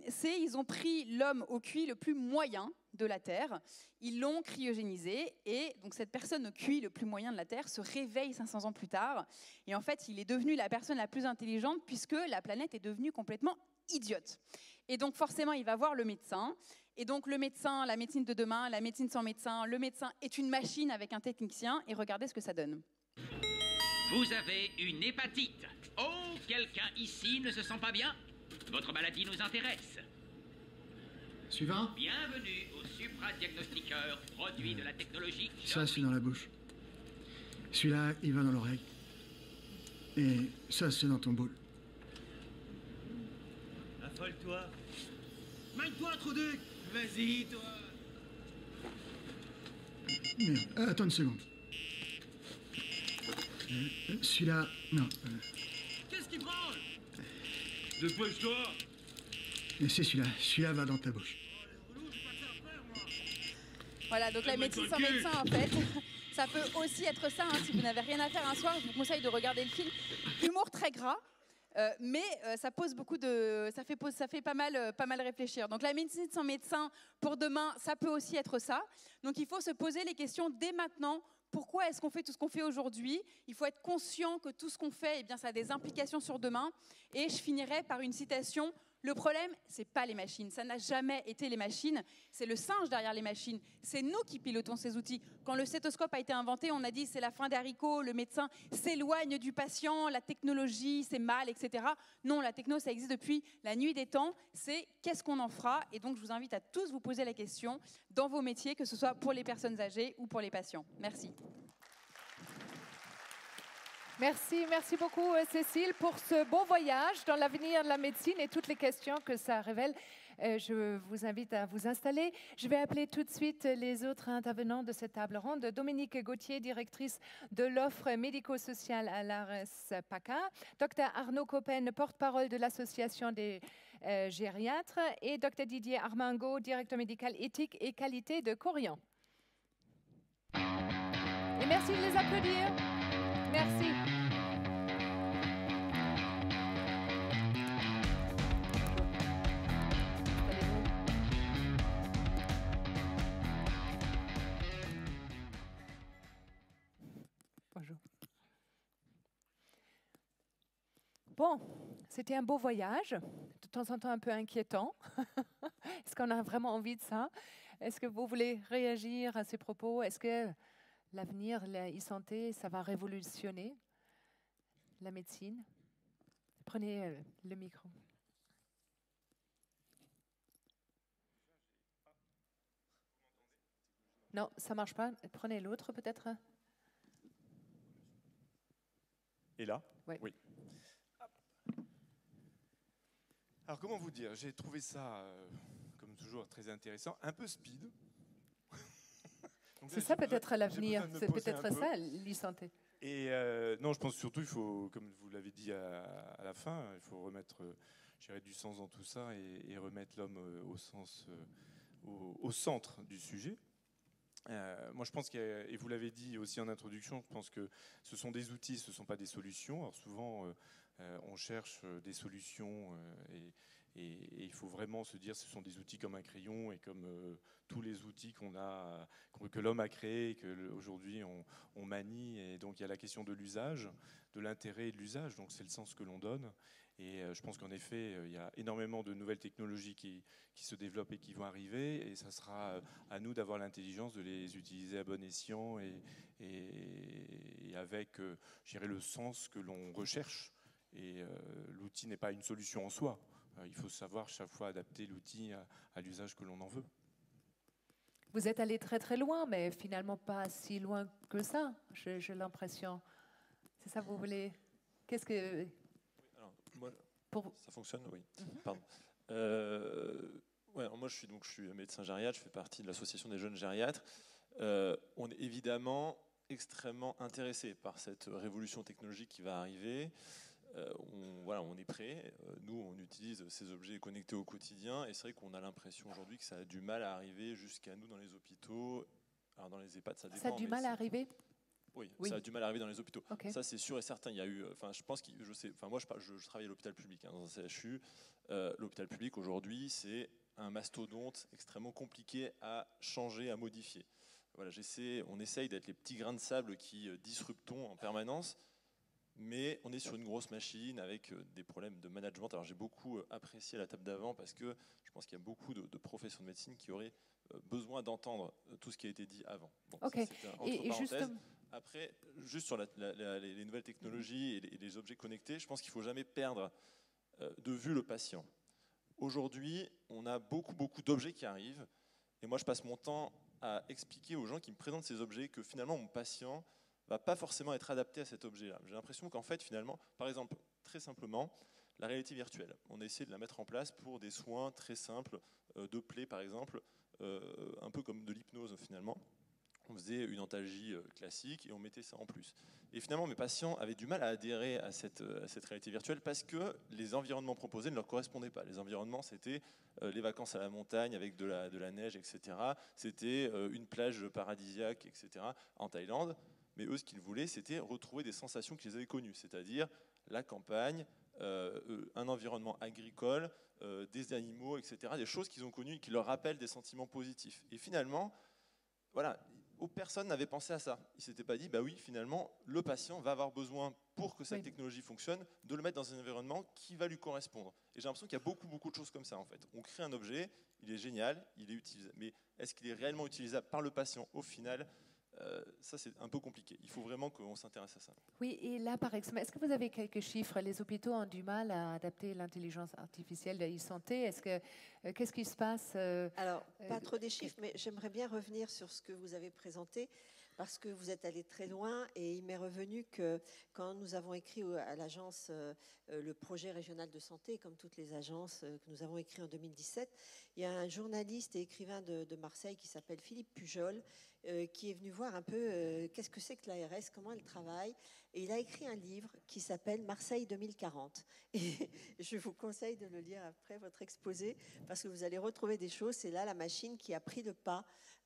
c'est ils ont pris l'homme au QI le plus moyen de la Terre, ils l'ont cryogénisé, et donc cette personne au QI le plus moyen de la Terre se réveille 500 ans plus tard. Et en fait, il est devenu la personne la plus intelligente, puisque la planète est devenue complètement idiote. Et donc forcément, il va voir le médecin. Et donc le médecin, la médecine de demain, la médecine sans médecin, le médecin est une machine avec un technicien. Et regardez ce que ça donne. Vous avez une hépatite. Oh, quelqu'un ici ne se sent pas bien? Votre maladie nous intéresse. Suivant. Bienvenue au supradiagnostiqueur, produit de la technologie. Ça, c'est dans la bouche. Celui-là, il va dans l'oreille. Et ça, c'est dans ton boule. Affole-toi. Maille-toi, Truduc. Vas-y, toi. Merde, attends une seconde. Celui-là, non. Qu'est-ce qui branle? Dépêche-toi. C'est celui-là. Celui-là va dans ta bouche. Voilà, donc la médecine sans médecin, en fait, ça peut aussi être ça. Hein, si vous n'avez rien à faire un soir, je vous conseille de regarder le film. Humour très gras. Mais ça pose beaucoup de, ça fait pas mal réfléchir. Donc la médecine sans médecin pour demain, ça peut aussi être ça. Donc il faut se poser les questions dès maintenant. Pourquoi est-ce qu'on fait tout ce qu'on fait aujourd'hui? Il faut être conscient que tout ce qu'on fait, eh bien, ça a des implications sur demain. Et je finirai par une citation. Le problème, ce n'est pas les machines. Ça n'a jamais été les machines. C'est le singe derrière les machines. C'est nous qui pilotons ces outils. Quand le stéthoscope a été inventé, on a dit c'est la fin des haricots, le médecin s'éloigne du patient, la technologie, c'est mal, etc. Non, la techno, ça existe depuis la nuit des temps. C'est qu'est-ce qu'on en fera? Et donc, je vous invite à tous vous poser la question dans vos métiers, que ce soit pour les personnes âgées ou pour les patients. Merci. Merci beaucoup Cécile pour ce beau voyage dans l'avenir de la médecine et toutes les questions que ça révèle. Je vous invite à vous installer. Je vais appeler tout de suite les autres intervenants de cette table ronde. Dominique Gauthier, directrice de l'offre médico-sociale à l'ARS PACA. Dr Arnaud Coppen, porte-parole de l'association des gériatres. Et Dr Didier Armango, directeur médical éthique et qualité de Corian. Et merci de les applaudir. Merci. Bonjour. Bon, c'était un beau voyage, de temps en temps un peu inquiétant. Est-ce qu'on a vraiment envie de ça? Est-ce que vous voulez réagir à ces propos? Est-ce que l'avenir, la e-santé, ça va révolutionner la médecine? Prenez le micro. Non, ça ne marche pas. Prenez l'autre peut-être. Et là? Ouais. Oui. Alors, comment vous dire? J'ai trouvé ça, comme toujours, très intéressant, un peu speed. C'est ça peut-être l'avenir, c'est peut-être ça l'e-santé. Et non, je pense surtout, il faut, comme vous l'avez dit à la fin, il faut remettre du sens dans tout ça et remettre l'homme au centre du sujet. Moi, je pense et vous l'avez dit aussi en introduction, je pense que ce sont des outils, ce ne sont pas des solutions. Alors souvent, on cherche des solutions et il faut vraiment se dire que ce sont des outils comme un crayon et comme tous les outils que l'homme a créés et qu'aujourd'hui on manie. Et donc il y a la question de l'usage, de l'intérêt et de l'usage, donc c'est le sens que l'on donne. Et je pense qu'en effet, il y a énormément de nouvelles technologies qui se développent et qui vont arriver. Et ça sera à nous d'avoir l'intelligence de les utiliser à bon escient et avec, je dirais, le sens que l'on recherche. Et l'outil n'est pas une solution en soi. Il faut savoir chaque fois adapter l'outil à l'usage que l'on en veut. Vous êtes allé très très loin, mais finalement pas si loin que ça, j'ai l'impression. C'est ça, vous voulez... Qu'est-ce que... Moi, ça fonctionne, oui. Pardon. Ouais, moi, je suis médecin gériatre, je fais partie de l'association des jeunes gériatres. On est évidemment extrêmement intéressé par cette révolution technologique qui va arriver. On est prêt. Nous, on utilise ces objets connectés au quotidien, et c'est vrai qu'on a l'impression aujourd'hui que ça a du mal à arriver jusqu'à nous dans les hôpitaux. Alors dans les EHPAD, ça dépend. Ça a du mal à arriver ? Oui, ça a du mal à arriver dans les hôpitaux. Okay. Ça, c'est sûr et certain. Il y a eu, je pense que moi, je travaille à l'hôpital public, dans un CHU. L'hôpital public aujourd'hui, c'est un mastodonte extrêmement compliqué à changer, à modifier. Voilà, on essaye d'être les petits grains de sable qui disruptons en permanence, mais on est sur une grosse machine avec des problèmes de management. Alors j'ai beaucoup apprécié la table d'avant parce que je pense qu'il y a beaucoup de professions de médecine qui auraient besoin d'entendre tout ce qui a été dit avant. Bon, ok. Et justement... Après, juste sur les nouvelles technologies et les objets connectés, je pense qu'il ne faut jamais perdre de vue le patient. Aujourd'hui, on a beaucoup d'objets qui arrivent, et moi je passe mon temps à expliquer aux gens qui me présentent ces objets que finalement mon patient ne va pas forcément être adapté à cet objet-là. J'ai l'impression qu'en fait, finalement, par exemple, très simplement, la réalité virtuelle, on a essayé de la mettre en place pour des soins très simples, de plaies par exemple, un peu comme de l'hypnose finalement. On faisait une antalgie classique et on mettait ça en plus. Et finalement, mes patients avaient du mal à adhérer à cette réalité virtuelle parce que les environnements proposés ne leur correspondaient pas. Les environnements, c'était les vacances à la montagne avec de la neige, etc. C'était une plage paradisiaque, etc. en Thaïlande. Mais eux, ce qu'ils voulaient, c'était retrouver des sensations qu'ils avaient connues, c'est-à-dire la campagne, un environnement agricole, des animaux, etc. Des choses qu'ils ont connues et qui leur rappellent des sentiments positifs. Et finalement, voilà, personne n'avait pensé à ça. Il ne s'était pas dit, bah oui, finalement, le patient va avoir besoin, pour que cette technologie fonctionne, de le mettre dans un environnement qui va lui correspondre. Et j'ai l'impression qu'il y a beaucoup de choses comme ça, en fait. On crée un objet, il est génial, il est utilisable. Mais est-ce qu'il est réellement utilisable par le patient au final ? Ça, c'est un peu compliqué. Il faut vraiment qu'on s'intéresse à ça. Oui, et là, par exemple, est-ce que vous avez quelques chiffres ? Les hôpitaux ont du mal à adapter l'intelligence artificielle de e-santé. Qu'est-ce qui se passe Alors, pas trop des chiffres, mais j'aimerais bien revenir sur ce que vous avez présenté, parce que vous êtes allé très loin, et il m'est revenu que quand nous avons écrit à l'agence le projet régional de santé, comme toutes les agences que nous avons écrit en 2017, il y a un journaliste et écrivain de Marseille qui s'appelle Philippe Pujol, qui est venu voir un peu qu'est-ce que c'est que l'ARS, comment elle travaille. Et il a écrit un livre qui s'appelle Marseille 2040. Et je vous conseille de le lire après votre exposé, parce que vous allez retrouver des choses. C'est là la machine qui a pris le pas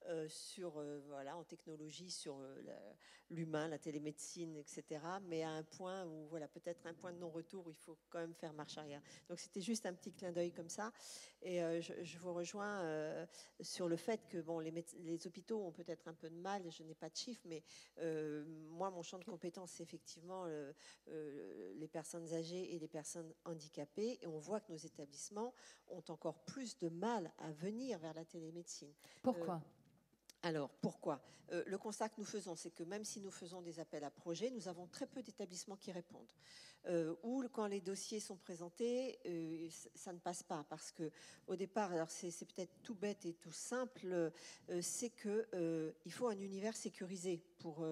en technologie sur l'humain, la télémédecine, etc. Mais à un point où, peut-être un point de non-retour où il faut quand même faire marche arrière. Donc c'était juste un petit clin d'œil comme ça. Et je vous rejoins sur le fait que les hôpitaux ont peut-être un peu de mal, je n'ai pas de chiffres, mais moi, mon champ de compétences, c'est effectivement les personnes âgées et les personnes handicapées. Et on voit que nos établissements ont encore plus de mal à venir vers la télémédecine. Pourquoi ? Alors, pourquoi ? Le constat que nous faisons, c'est que même si nous faisons des appels à projets, nous avons très peu d'établissements qui répondent. Ou quand les dossiers sont présentés, ça ne passe pas. Parce qu'au départ, alors c'est peut-être tout bête et tout simple, c'est qu'il faut un univers sécurisé pour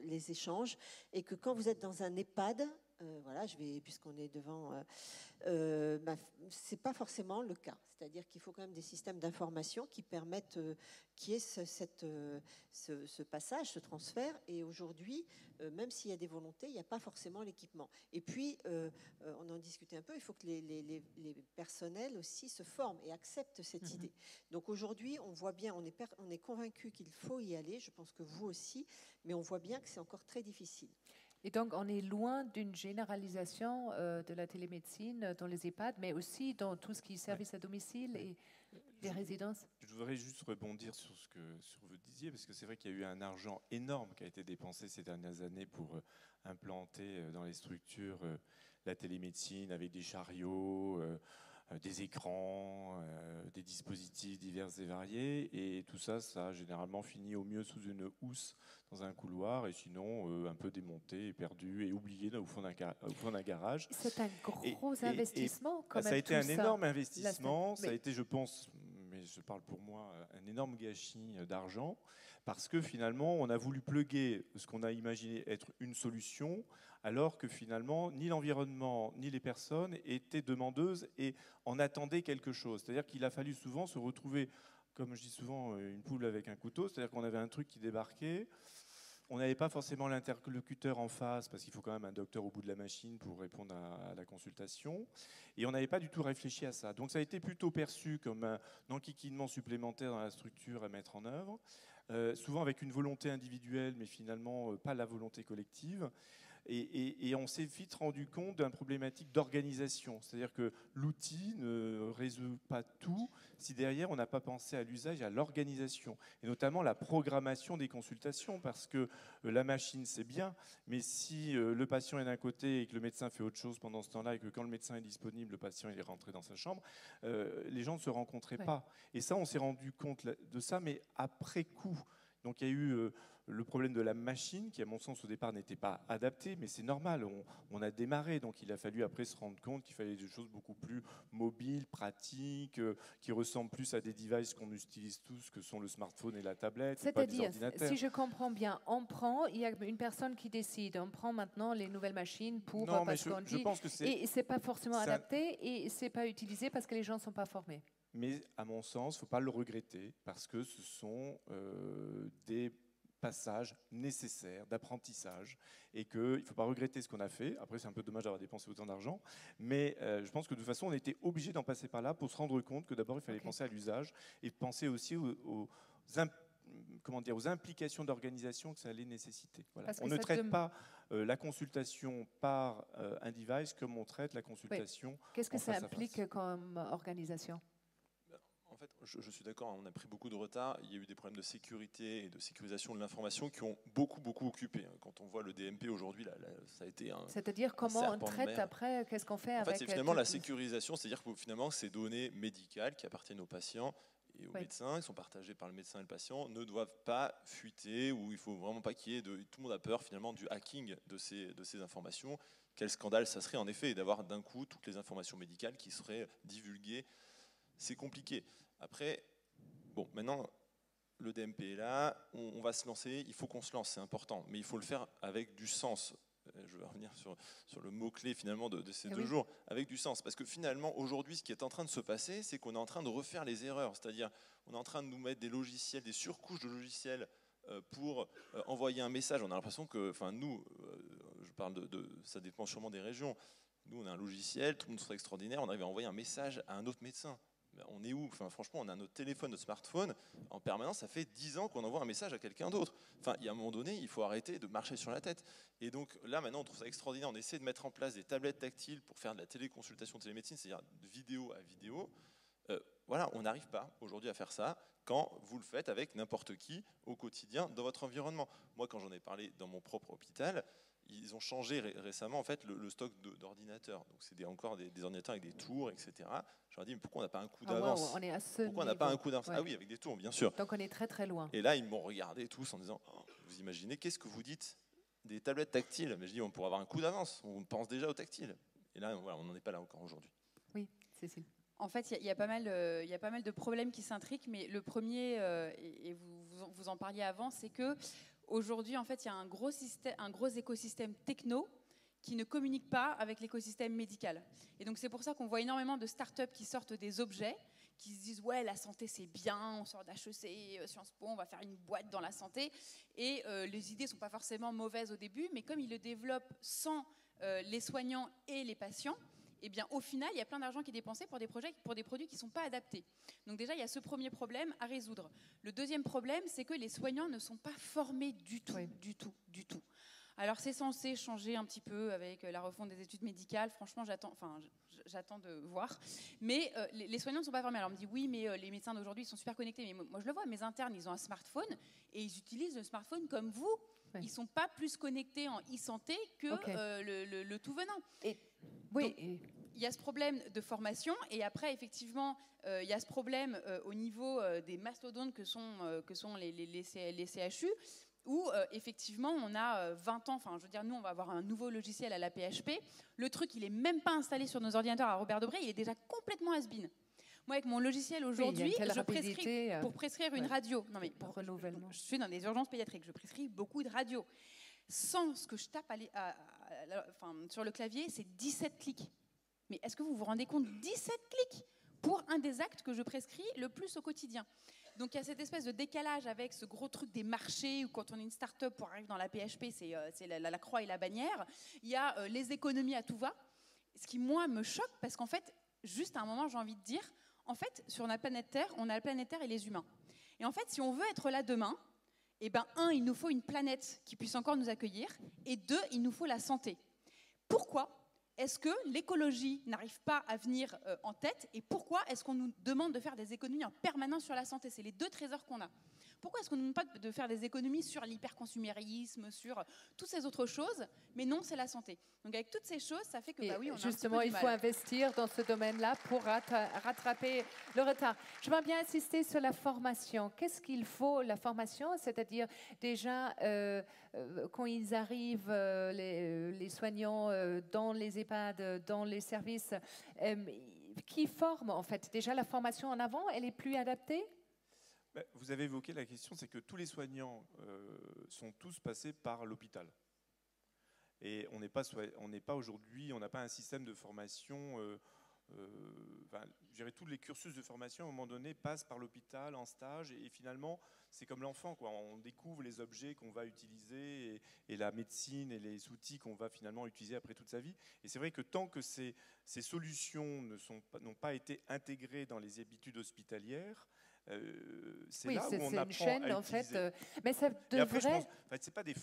les échanges. Et que quand vous êtes dans un EHPAD, Voilà, puisqu'on est devant, c'est pas forcément le cas. C'est-à-dire qu'il faut quand même des systèmes d'information qui permettent qu'il y ait ce passage, ce transfert. Et aujourd'hui, même s'il y a des volontés, il n'y a pas forcément l'équipement. Et puis, on en discutait un peu, il faut que les personnels aussi se forment et acceptent cette idée. Donc aujourd'hui, on voit bien, on est convaincu qu'il faut y aller, je pense que vous aussi, mais on voit bien que c'est encore très difficile. Et donc, on est loin d'une généralisation de la télémédecine dans les EHPAD, mais aussi dans tout ce qui est service à domicile et les résidences. Je voudrais juste rebondir sur ce que vous disiez, parce que c'est vrai qu'il y a eu un argent énorme qui a été dépensé ces dernières années pour implanter dans les structures la télémédecine avec des chariots, des écrans, des dispositifs divers et variés. Et tout ça, ça a généralement fini au mieux sous une housse dans un couloir, et sinon un peu démonté et perdu et oublié au fond d'un garage. C'est un gros investissement quand même. Ça a été un énorme investissement, ça a été, je pense, mais je parle pour moi, un énorme gâchis d'argent, parce que finalement, on a voulu plugger ce qu'on a imaginé être une solution, alors que finalement, ni l'environnement, ni les personnes étaient demandeuses et en attendaient quelque chose. C'est-à-dire qu'il a fallu souvent se retrouver, comme je dis souvent, une poule avec un couteau, c'est-à-dire qu'on avait un truc qui débarquait. On n'avait pas forcément l'interlocuteur en face, parce qu'il faut quand même un docteur au bout de la machine pour répondre à la consultation. Et on n'avait pas du tout réfléchi à ça. Donc ça a été plutôt perçu comme un enquiquinement supplémentaire dans la structure à mettre en œuvre, souvent avec une volonté individuelle, mais finalement pas la volonté collective. Et on s'est vite rendu compte d'une problématique d'organisation. C'est-à-dire que l'outil ne résout pas tout si derrière on n'a pas pensé à l'usage et à l'organisation, et notamment la programmation des consultations, parce que la machine c'est bien, mais si le patient est d'un côté et que le médecin fait autre chose pendant ce temps-là, et que quand le médecin est disponible, le patient il est rentré dans sa chambre, les gens ne se rencontraient pas. Et ça, on s'est rendu compte de ça, mais après coup. Donc il y a eu le problème de la machine, qui à mon sens au départ n'était pas adapté, mais c'est normal, on a démarré, donc il a fallu après se rendre compte qu'il fallait des choses beaucoup plus mobiles, pratiques, qui ressemblent plus à des devices qu'on utilise tous, que sont le smartphone et la tablette. C'est-à-dire, si je comprends bien, il y a une personne qui décide, on prend maintenant les nouvelles machines pour... Non, mais je pense que et c'est pas forcément adapté, et c'est pas utilisé parce que les gens ne sont pas formés. Mais à mon sens, il ne faut pas le regretter, parce que ce sont des passages nécessaires d'apprentissage, et qu'il ne faut pas regretter ce qu'on a fait. Après, c'est un peu dommage d'avoir dépensé autant d'argent, mais je pense que de toute façon, on était obligé d'en passer par là pour se rendre compte que d'abord, il fallait penser à l'usage, et penser aussi aux implications d'organisation que ça allait nécessiter. Voilà. On ne traite pas la consultation par un device comme on traite la consultation. Oui. Qu'est-ce que ça implique comme organisation ? En fait, je suis d'accord, on a pris beaucoup de retard. Il y a eu des problèmes de sécurité et de sécurisation de l'information qui ont beaucoup occupé. Quand on voit le DMP aujourd'hui, ça a été un... C'est-à-dire comment on traite après, qu'est-ce qu'on fait avec... En fait, c'est finalement la sécurisation, c'est-à-dire que finalement, ces données médicales qui appartiennent aux patients et aux médecins, qui sont partagées par le médecin et le patient, ne doivent pas fuiter, ou il ne faut vraiment pas qu'il y ait tout le monde a peur finalement du hacking de ces informations. Quel scandale ça serait en effet d'avoir d'un coup toutes les informations médicales qui seraient divulguées. C'est compliqué. Après, bon, maintenant, le DMP est là, on va se lancer, il faut qu'on se lance, c'est important, mais il faut le faire avec du sens. Je vais revenir sur le mot-clé finalement de ces 2 jours, avec du sens. Parce que finalement, aujourd'hui, ce qui est en train de se passer, c'est qu'on est en train de refaire les erreurs. C'est-à-dire, on est en train de nous mettre des logiciels, des surcouches de logiciels pour envoyer un message. On a l'impression que, enfin nous, je parle ça dépend sûrement des régions. Nous, on a un logiciel, tout le monde serait extraordinaire, on arrive à envoyer un message à un autre médecin. On est où? Enfin, franchement, on a notre téléphone, notre smartphone, en permanence, ça fait 10 ans qu'on envoie un message à quelqu'un d'autre. Enfin, il y a un moment donné, il faut arrêter de marcher sur la tête. Et donc là, maintenant, on trouve ça extraordinaire. On essaie de mettre en place des tablettes tactiles pour faire de la téléconsultation, télémédecine, c'est-à-dire de vidéo à vidéo. Voilà, on n'arrive pas aujourd'hui à faire ça quand vous le faites avec n'importe qui au quotidien dans votre environnement. Moi, quand j'en ai parlé dans mon propre hôpital, ils ont changé récemment en fait, le stock d'ordinateurs. Donc c'est encore des ordinateurs avec des tours, etc. Je leur ai dit, mais pourquoi on n'a pas un coup d'avance? On est à ce Pourquoi on n'a pas un coup d'avance? Ah oui, avec des tours, bien sûr. Donc on est très loin. Et là, ils m'ont regardé tous en disant, vous imaginez, qu'est-ce que vous dites des tablettes tactiles? Mais je dis, on pourrait avoir un coup d'avance, on pense déjà au tactile. Et là, voilà, on n'en est pas là encore aujourd'hui. Oui, Cécile. En fait, il y a pas mal de problèmes qui s'intriquent, mais le premier, et vous en parliez avant, c'est que aujourd'hui, en fait, il y a un gros écosystème techno qui ne communiquent pas avec l'écosystème médical. Et donc c'est pour ça qu'on voit énormément de startups qui sortent des objets, qui se disent ouais, la santé c'est bien, on sort d'HEC, Sciences Po, on va faire une boîte dans la santé. Et les idées ne sont pas forcément mauvaises au début, mais comme ils le développent sans les soignants et les patients, eh bien, au final, il y a plein d'argent qui est dépensé pour des produits qui ne sont pas adaptés. Donc déjà, il y a ce premier problème à résoudre. Le deuxième problème, c'est que les soignants ne sont pas formés du tout, du tout. Alors c'est censé changer un petit peu avec la refonte des études médicales. Franchement, j'attends de voir. Mais les soignants ne sont pas formés. Alors on me dit oui, mais les médecins d'aujourd'hui sont super connectés. Mais moi je le vois, mes internes, ils ont un smartphone et ils utilisent le smartphone comme vous. Oui. Ils ne sont pas plus connectés en e-santé que le tout venant. Donc, il y a ce problème de formation et après effectivement il y a ce problème au niveau des mastodontes que sont les CHU. Où effectivement on a 20 ans, enfin je veux dire nous on va avoir un nouveau logiciel à la PHP, le truc il est même pas installé sur nos ordinateurs à Robert Debré, il est déjà complètement has-been. Moi avec mon logiciel aujourd'hui, je prescris pour prescrire une radio, non mais pour renouvellement. Je suis dans des urgences pédiatriques, je prescris beaucoup de radios. Sans ce que je tape sur le clavier, c'est 17 clics. Mais est-ce que vous vous rendez compte, 17 clics pour un des actes que je prescris le plus au quotidien? Donc il y a cette espèce de décalage avec ce gros truc des marchés où quand on est une start-up pour arriver dans la PHP, c'est la croix et la bannière. Il y a les économies à tout va. Ce qui, moi, me choque parce qu'en fait, juste à un moment, j'ai envie de dire, en fait, sur la planète Terre, on a la planète Terre et les humains. Et en fait, si on veut être là demain, eh ben, il nous faut une planète qui puisse encore nous accueillir et 2, il nous faut la santé. Pourquoi est-ce que l'écologie n'arrive pas à venir en tête et pourquoi est-ce qu'on nous demande de faire des économies en permanence sur la santé? C'est les 2 trésors qu'on a. Pourquoi est-ce qu'on ne demande pas de faire des économies sur l'hyperconsumérisme, sur toutes ces autres choses? Mais non, c'est la santé. Donc avec toutes ces choses, ça fait que oui, on a justement, un petit peu du mal. Il faut investir dans ce domaine-là pour rattraper le retard. Je veux bien insister sur la formation. Qu'est-ce qu'il faut, la formation? C'est-à-dire déjà, quand ils arrivent, les soignants, dans les EHPAD, dans les services, qui forment en fait? Déjà, la formation en avant, elle est plus adaptée? Vous avez évoqué la question, c'est que tous les soignants sont tous passés par l'hôpital. Et on n'est pas aujourd'hui, on n'a pas un système de formation, je dirais tous les cursus de formation à un moment donné passent par l'hôpital en stage et finalement c'est comme l'enfant, quoi. On découvre les objets qu'on va utiliser et la médecine et les outils qu'on va finalement utiliser après toute sa vie. Et c'est vrai que tant que ces solutions n'ont pas été intégrées dans les habitudes hospitalières, c'est là où on apprend une chaîne, à utiliser. Mais ça devrait... après, je pense, c'est pas des...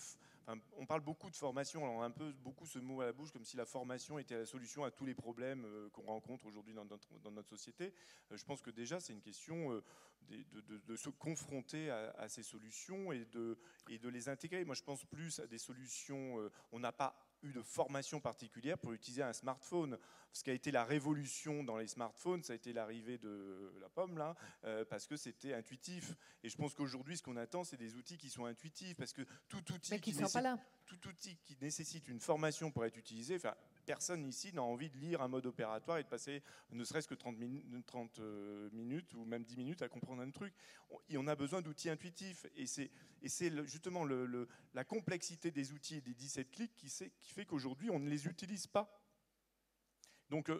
on parle beaucoup de formation, on a un peu beaucoup ce mot à la bouche, comme si la formation était la solution à tous les problèmes qu'on rencontre aujourd'hui dans notre société. Je pense que déjà, c'est une question de se confronter à ces solutions et de les intégrer. Moi, je pense plus à des solutions... on n'a pas eu de formation particulière pour utiliser un smartphone. Ce qui a été la révolution dans les smartphones, ça a été l'arrivée de la pomme, là, parce que c'était intuitif. Et je pense qu'aujourd'hui, ce qu'on attend, c'est des outils qui sont intuitifs, parce que tout outil qui nécessite une formation pour être utilisé, personne ici n'a envie de lire un mode opératoire et de passer ne serait-ce que 30 minutes ou même 10 minutes à comprendre un truc. Et on a besoin d'outils intuitifs. Et c'est justement la complexité des outils et des 17 clics qui fait qu'aujourd'hui, on ne les utilise pas. Donc,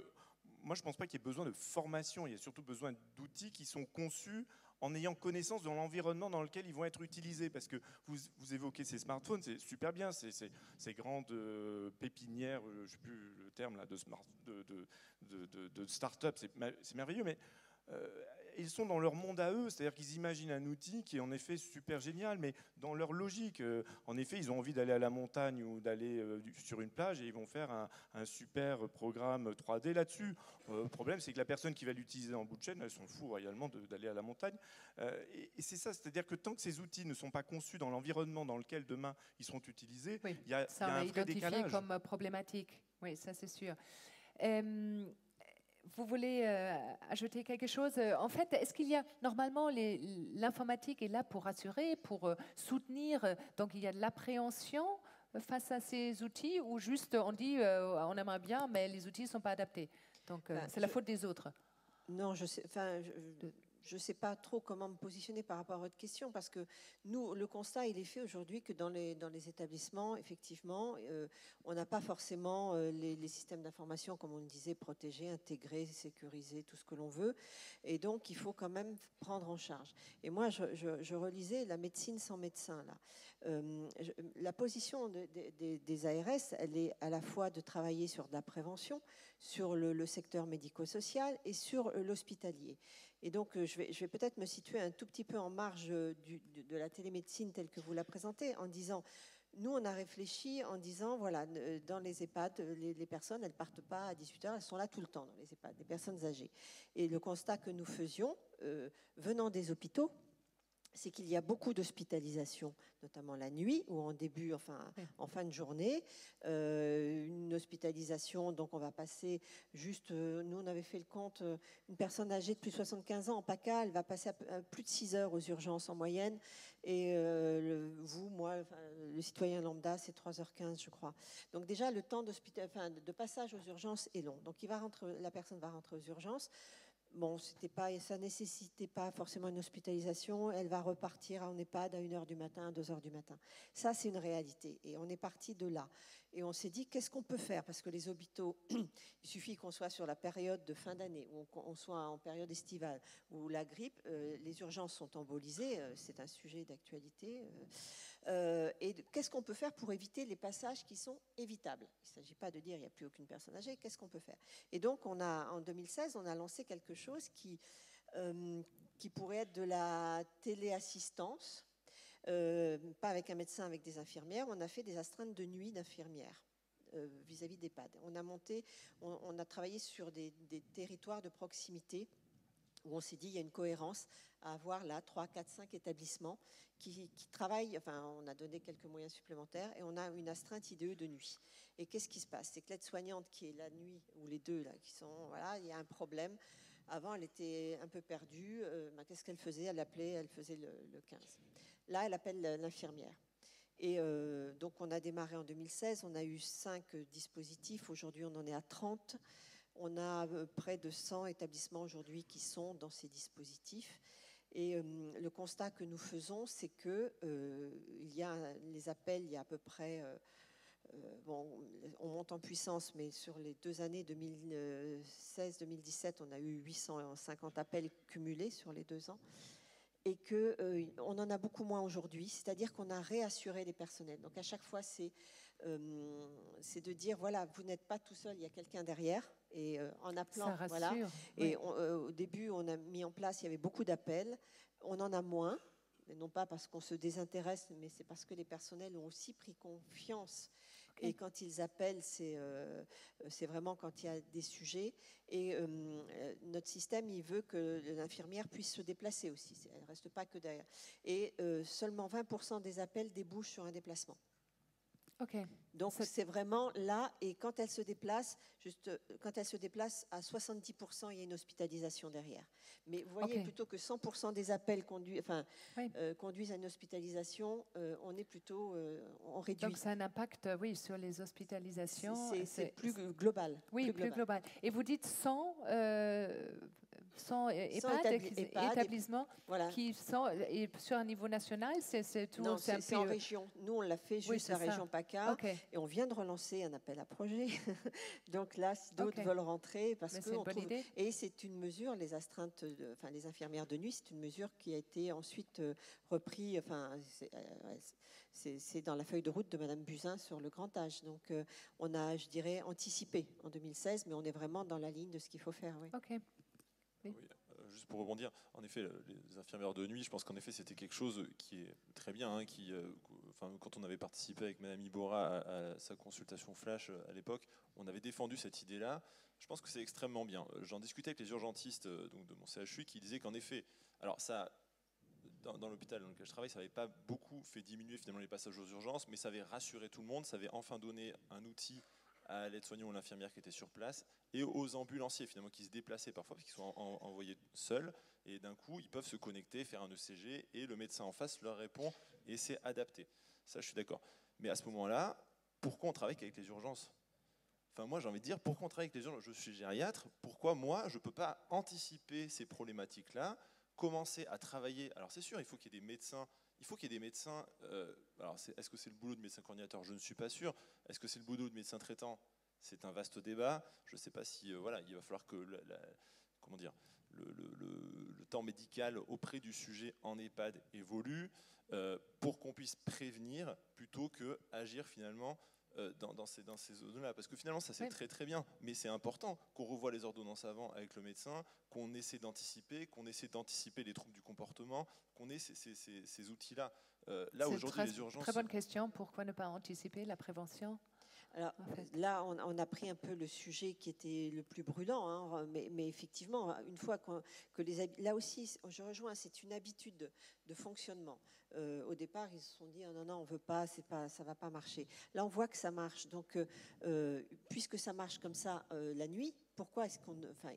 moi, je ne pense pas qu'il y ait besoin de formation. Il y a surtout besoin d'outils qui sont conçus en ayant connaissance de l'environnement dans lequel ils vont être utilisés. Parce que vous évoquez ces smartphones, c'est super bien, ces grandes pépinières, je ne sais plus le terme, là, de start-up, c'est merveilleux, mais ils sont dans leur monde à eux, c'est-à-dire qu'ils imaginent un outil qui est en effet super génial, mais dans leur logique. En effet, ils ont envie d'aller à la montagne ou d'aller sur une plage et ils vont faire un super programme 3D là-dessus. Le problème, c'est que la personne qui va l'utiliser en bout de chaîne, elle s'en fout royalement d'aller à la montagne. Et c'est ça, c'est-à-dire que tant que ces outils ne sont pas conçus dans l'environnement dans lequel demain ils seront utilisés, il y a un vrai décalage. Comme problématique, oui, ça c'est sûr. Vous voulez ajouter quelque chose? En fait, est-ce qu'il y a normalement l'informatique est là pour rassurer, pour soutenir, donc il y a de l'appréhension face à ces outils ou juste on dit on aimerait bien mais les outils ne sont pas adaptés, donc c'est la faute des autres? Non, je ne sais pas trop comment me positionner par rapport à votre question, parce que nous, le constat, il est fait aujourd'hui que dans les établissements, effectivement, on n'a pas forcément les systèmes d'information, comme on le disait, protégés, intégrés, sécurisés, tout ce que l'on veut. Et donc, il faut quand même prendre en charge. Et moi, je relisais La médecine sans médecin, là. La position des ARS, elle est à la fois de travailler sur de la prévention, sur le secteur médico-social et sur l'hospitalier. Et donc, je vais peut-être me situer un tout petit peu en marge de la télémédecine telle que vous la présentez, en disant, nous, on a réfléchi en disant, voilà, dans les EHPAD, les personnes, elles ne partent pas à 18h, elles sont là tout le temps dans les EHPAD, les personnes âgées. Et le constat que nous faisions, venant des hôpitaux, c'est qu'il y a beaucoup d'hospitalisations, notamment la nuit ou en début, enfin en fin de journée. Une hospitalisation, donc on va passer juste, nous on avait fait le compte, une personne âgée de plus de 75 ans en PACA, elle va passer à plus de 6 heures aux urgences en moyenne. Et vous, moi, enfin, le citoyen lambda, c'est 3h15, je crois. Donc déjà, le temps de passage aux urgences est long. Donc la personne va rentrer aux urgences. Bon, ça nécessitait pas forcément une hospitalisation. Elle va repartir en EHPAD à 1h du matin, à 2h du matin. Ça, c'est une réalité. Et on est parti de là. Et on s'est dit, qu'est-ce qu'on peut faire? Parce que les hôpitaux, il suffit qu'on soit sur la période de fin d'année, ou qu'on soit en période estivale, ou la grippe, les urgences sont embolisées. C'est un sujet d'actualité. Et qu'est-ce qu'on peut faire pour éviter les passages qui sont évitables? Il ne s'agit pas de dire il n'y a plus aucune personne âgée, qu'est-ce qu'on peut faire? Et donc, en 2016, on a lancé quelque chose qui pourrait être de la téléassistance, pas avec un médecin, avec des infirmières. On a fait des astreintes de nuit d'infirmières vis-à-vis d'EHPAD. On a travaillé sur des territoires de proximité où on s'est dit il y a une cohérence à avoir là 3, 4, 5 établissements qui travaillent, enfin on a donné quelques moyens supplémentaires et on a une astreinte IDE de nuit. Et qu'est-ce qui se passe? C'est que l'aide-soignante qui est la nuit, ou les deux là, qui sont, voilà, il y a un problème. Avant elle était un peu perdue, qu'est-ce qu'elle faisait? Elle faisait le 15. Là elle appelle l'infirmière. Et donc on a démarré en 2016, on a eu 5 dispositifs, aujourd'hui on en est à 30. On a près de 100 établissements aujourd'hui qui sont dans ces dispositifs. Et le constat que nous faisons, c'est que il y a les appels, il y a à peu près, bon, on monte en puissance, mais sur les 2 années 2016-2017, on a eu 850 appels cumulés sur les 2 ans. Et qu'on en a beaucoup moins aujourd'hui, c'est-à-dire qu'on a réassuré les personnels. Donc à chaque fois, c'est de dire, voilà, vous n'êtes pas tout seul, il y a quelqu'un derrière. Et en appelant, ça rassure, voilà. Oui. Et au début, on a mis en place, il y avait beaucoup d'appels. On en a moins, non pas parce qu'on se désintéresse, mais c'est parce que les personnels ont aussi pris confiance. Okay. Et quand ils appellent, c'est vraiment quand il y a des sujets. Et notre système, il veut que l'infirmière puisse se déplacer aussi. Elle ne reste pas que derrière. Et seulement 20% des appels débouchent sur un déplacement. Okay. Donc c'est vraiment là, et quand elle se déplace, quand elle se déplace à 70%, il y a une hospitalisation derrière. Mais vous voyez, plutôt que 100% des appels conduisent à une hospitalisation, on est plutôt, on réduit. Donc ça a un impact, oui, sur les hospitalisations. C'est plus global. Oui, plus global. Et vous dites 100 établissements voilà. Qui sont et sur un niveau national, c'est tout. Non, c'est en région. Nous, on l'a fait juste la région PACA, et on vient de relancer un appel à projet. Donc là, si d'autres veulent rentrer, parce que et c'est une mesure, les astreintes, enfin les infirmières de nuit, c'est une mesure qui a été ensuite repris. Enfin, c'est dans la feuille de route de Madame Buzyn sur le grand âge. Donc on a, je dirais, anticipé en 2016, mais on est vraiment dans la ligne de ce qu'il faut faire. Oui. Okay. Oui, juste pour rebondir, en effet, les infirmières de nuit, je pense qu'en effet, c'était quelque chose qui est très bien. Hein, quand on avait participé avec Madame Ibora à sa consultation flash à l'époque, on avait défendu cette idée-là. Je pense que c'est extrêmement bien. J'en discutais avec les urgentistes donc de mon CHU qui disaient qu'en effet, alors ça, dans l'hôpital dans lequel je travaille, ça n'avait pas beaucoup fait diminuer finalement les passages aux urgences, mais ça avait rassuré tout le monde, ça avait enfin donné un outil à l'aide-soignant ou l'infirmière qui était sur place et aux ambulanciers finalement qui se déplaçaient parfois parce qu'ils sont envoyés seuls et d'un coup ils peuvent se connecter, faire un ECG et le médecin en face leur répond et c'est adapté. Ça je suis d'accord. Mais à ce moment-là, pourquoi on travaille qu'avec les urgences? Enfin moi j'ai envie de dire pourquoi on travaille avec les urgences? Je suis gériatre, pourquoi moi je ne peux pas anticiper ces problématiques-là commencer à travailler. Alors c'est sûr, il faut qu'il y ait des médecins. Alors est-ce que c'est le boulot de médecin coordinateur? Je ne suis pas sûr. Est-ce que c'est le boulot de médecin traitant? C'est un vaste débat. Je ne sais pas si voilà, il va falloir que comment dire, le temps médical auprès du sujet en EHPAD évolue pour qu'on puisse prévenir plutôt que agir finalement dans ces zones-là. Parce que finalement, ça c'est très très bien, mais c'est important qu'on revoie les ordonnances avant avec le médecin, qu'on essaie d'anticiper les troubles du comportement, qu'on ait ces outils-là. Là aujourd'hui, les urgences... Très bonne question. Pourquoi ne pas anticiper la prévention? Alors là, on a pris un peu le sujet qui était le plus brûlant, hein, mais effectivement, une fois là aussi, je rejoins, c'est une habitude de fonctionnement. Au départ, ils se sont dit non, on veut pas, ça va pas marcher. Là, on voit que ça marche. Donc, puisque ça marche comme ça la nuit, pourquoi est-ce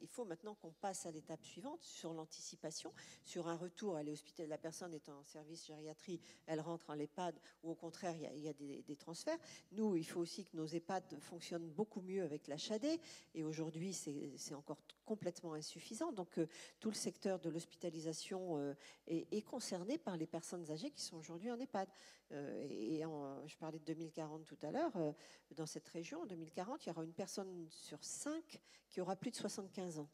il faut maintenant qu'on passe à l'étape suivante sur l'anticipation, sur un retour. Elle est hospitalisée, la personne est en service gériatrie, elle rentre en EHPAD, ou au contraire, il y a des transferts. Nous, il faut aussi que nos EHPAD fonctionnent beaucoup mieux avec l'HAD, et aujourd'hui, c'est encore complètement insuffisant. Donc, tout le secteur de l'hospitalisation est concerné par les personnes âgées qui sont aujourd'hui en EHPAD. Je parlais de 2040 tout à l'heure. Dans cette région, en 2040, il y aura une personne sur 5 qui aura plus de 75 ans.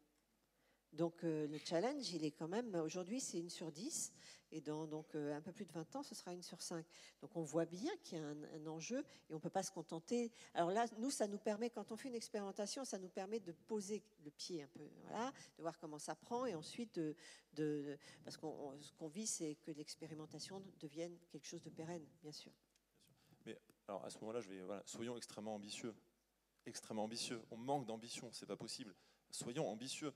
Donc le challenge, il est quand même, aujourd'hui c'est 1 sur 10, et dans un peu plus de 20 ans, ce sera 1 sur 5. Donc on voit bien qu'il y a un enjeu, et on ne peut pas se contenter. Alors là, nous, ça nous permet, quand on fait une expérimentation, ça nous permet de poser le pied un peu, voilà, de voir comment ça prend, et ensuite, parce que ce qu'on vit, c'est que l'expérimentation devienne quelque chose de pérenne, bien sûr. Mais alors à ce moment-là, soyons extrêmement ambitieux. Extrêmement ambitieux. On manque d'ambition, c'est pas possible. Soyons ambitieux.